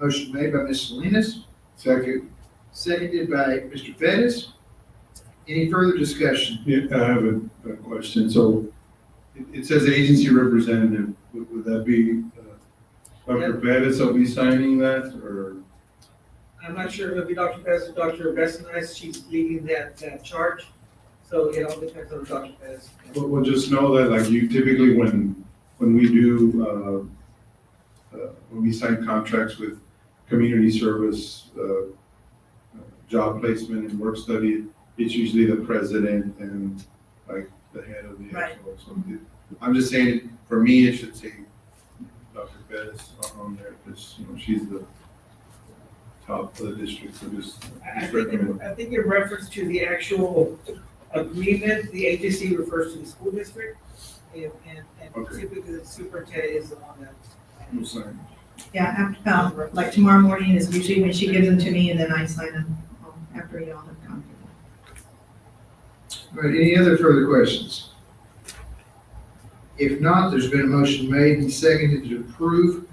Motion made by Ms. Salinas, Second, seconded by Mr. Pettis. Any further discussion? yeah, I have a question. So it says agency representative. Would that be Dr. Pettis will be signing that, or? I'm not sure if it'll be Dr. Pettis or Dr. Bessenice, she's leading that charge, so it all depends on Dr. Pettis. Well, just know that like you typically when we do, when we sign contracts with community service, job placement and work study, it's usually the president and like the head of the Right. actual. So I'm just saying, for me, it should say Dr. Bettis on there because, you know, she's the top of the district, so just recommend. I think in reference to the actual agreement, the agency refers to the school district, and Okay. typically the superintendent is the one that. I'm sorry. Yeah, after, like tomorrow morning is usually when she gives them to me and then I sign them after y'all have gone through them. All right, any other further questions? If not, there's been a motion made and seconded to approve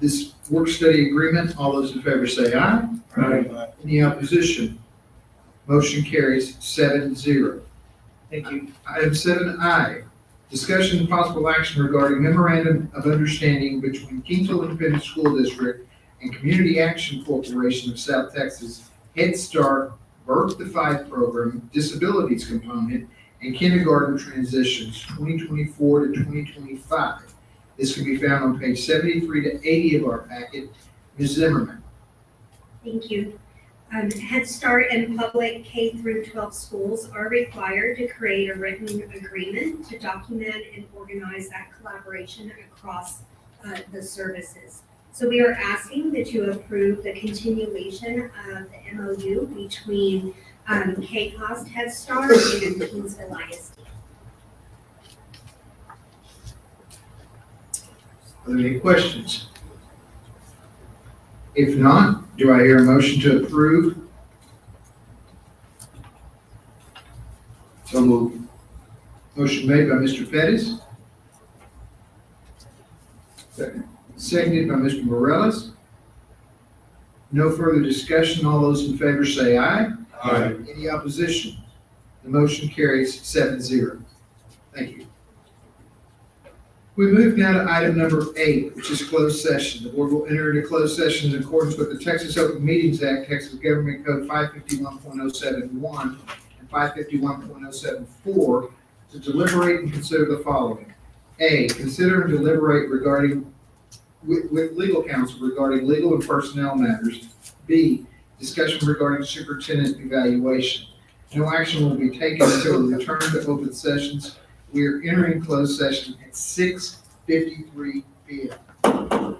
this work study agreement. All those in favor say aye. Any opposition? Motion carries 7-0. Thank you. Item 7I, discussion and possible action regarding memorandum of understanding between Kingsville Independent School District and Community Action Corporation of South Texas Head Start Birth to 5 Program Disabilities Component and Kindergarten Transitions 2024 to 2025. This can be found on page 73 to 80 of our packet. Ms. Zimmerman. Thank you. Head Start and public K through 12 schools are required to create a written agreement to document and organize that collaboration across the services. So we are asking that you approve the continuation of the MOU between K-Cost Head Start and Kingsville ISD. Are there any questions? If not, do I hear a motion to approve? So moved. Motion made by Mr. Pettis. Seconded by Mr. Morales. No further discussion. All those in favor say aye. Aye. Any opposition? The motion carries 7-0. Thank you. We move now to item number 8, which is closed session. The board will enter into closed session in accordance with the Texas Open Meetings Act, Texas Government Code 551.071 and 551.074 to deliberate and consider the following. A, consider and deliberate regarding, with legal counsel regarding legal and personnel matters. B, discussion regarding superintendent evaluation. No action will be taken until we return to open sessions. We are entering closed session at 6:53 p.m.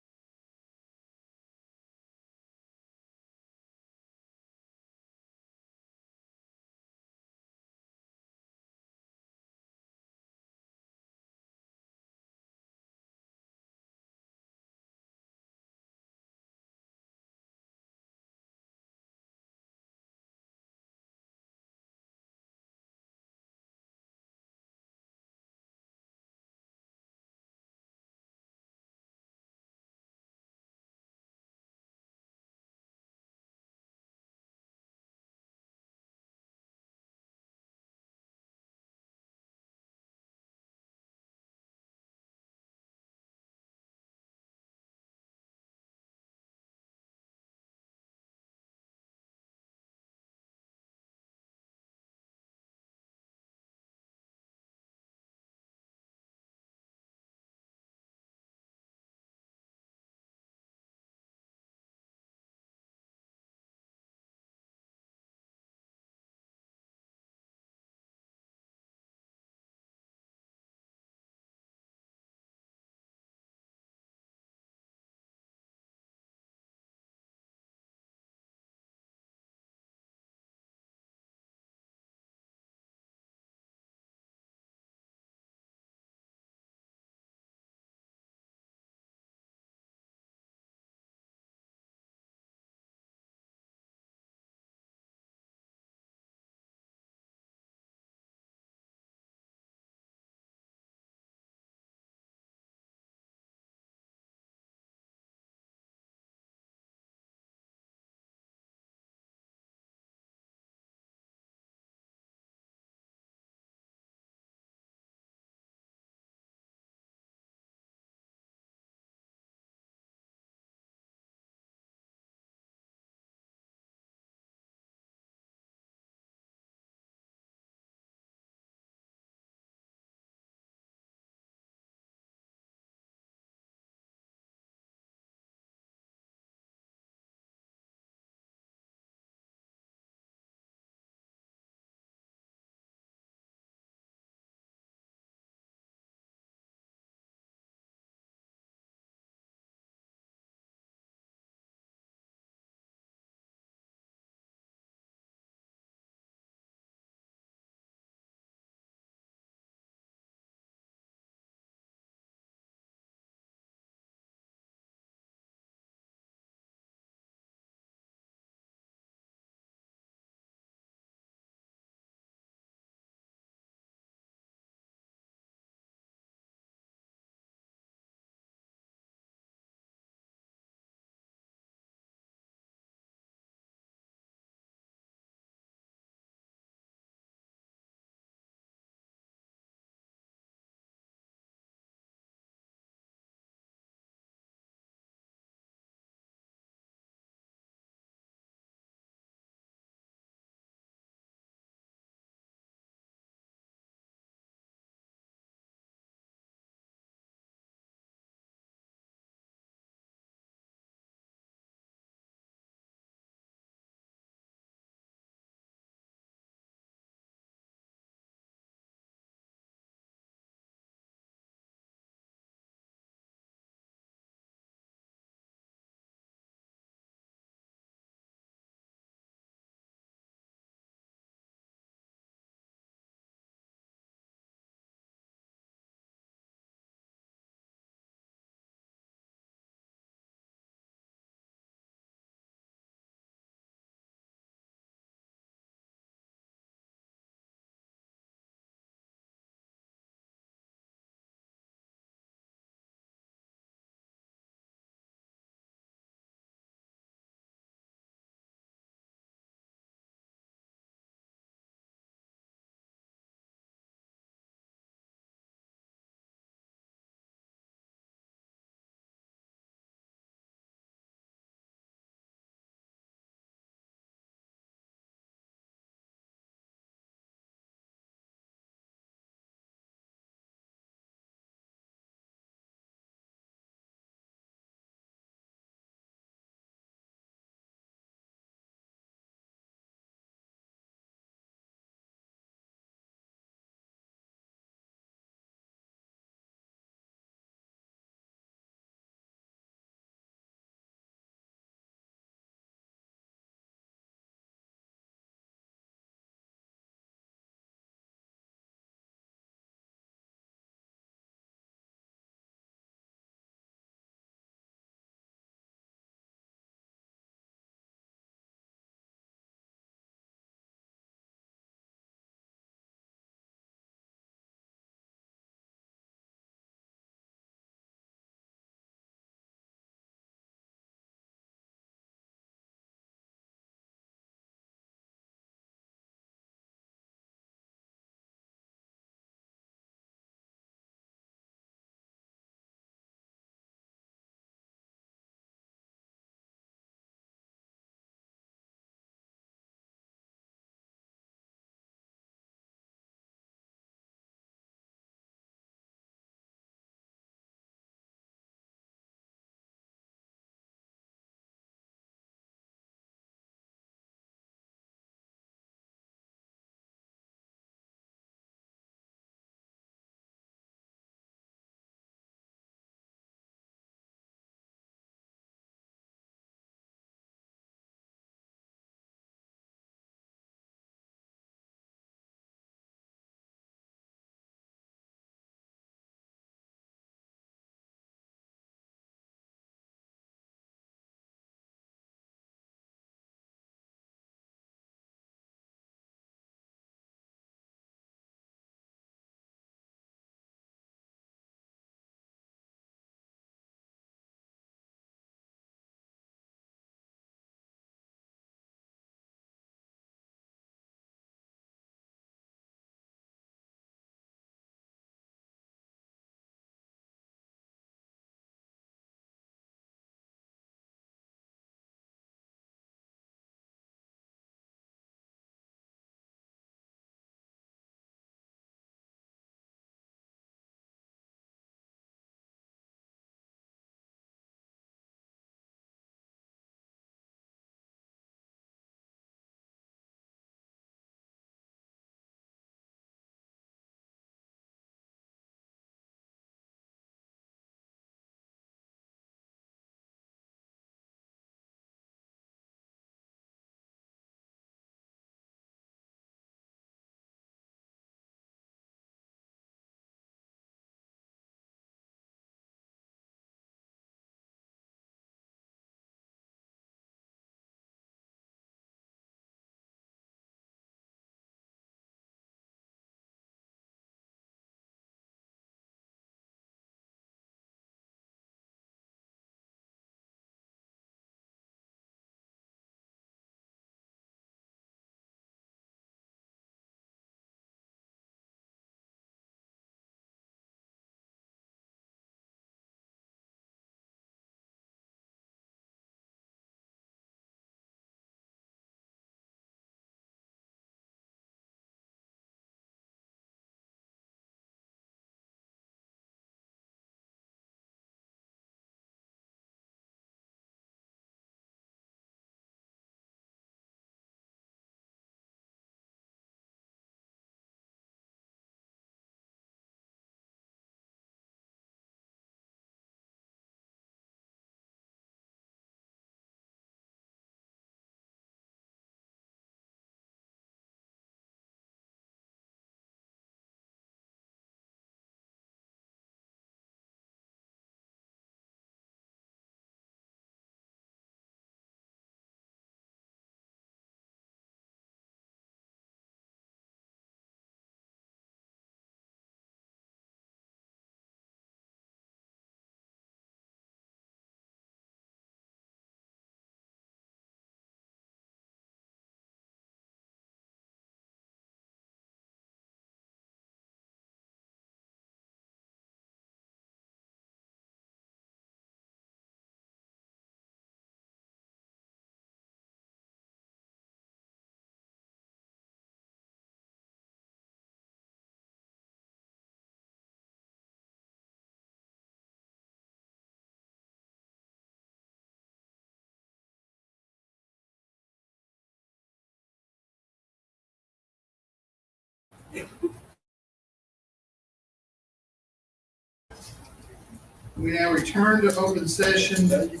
We now return to open session to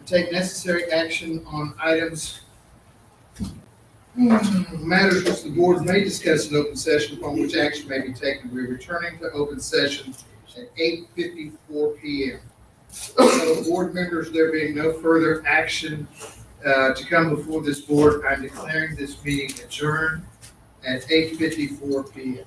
take necessary action on items, matters which the board may discuss in open session upon which action may be taken. We're returning to open session at 8:54 p.m. So board members, there being no further action to come before this board, I'm declaring this meeting adjourned at 8:54 p.m.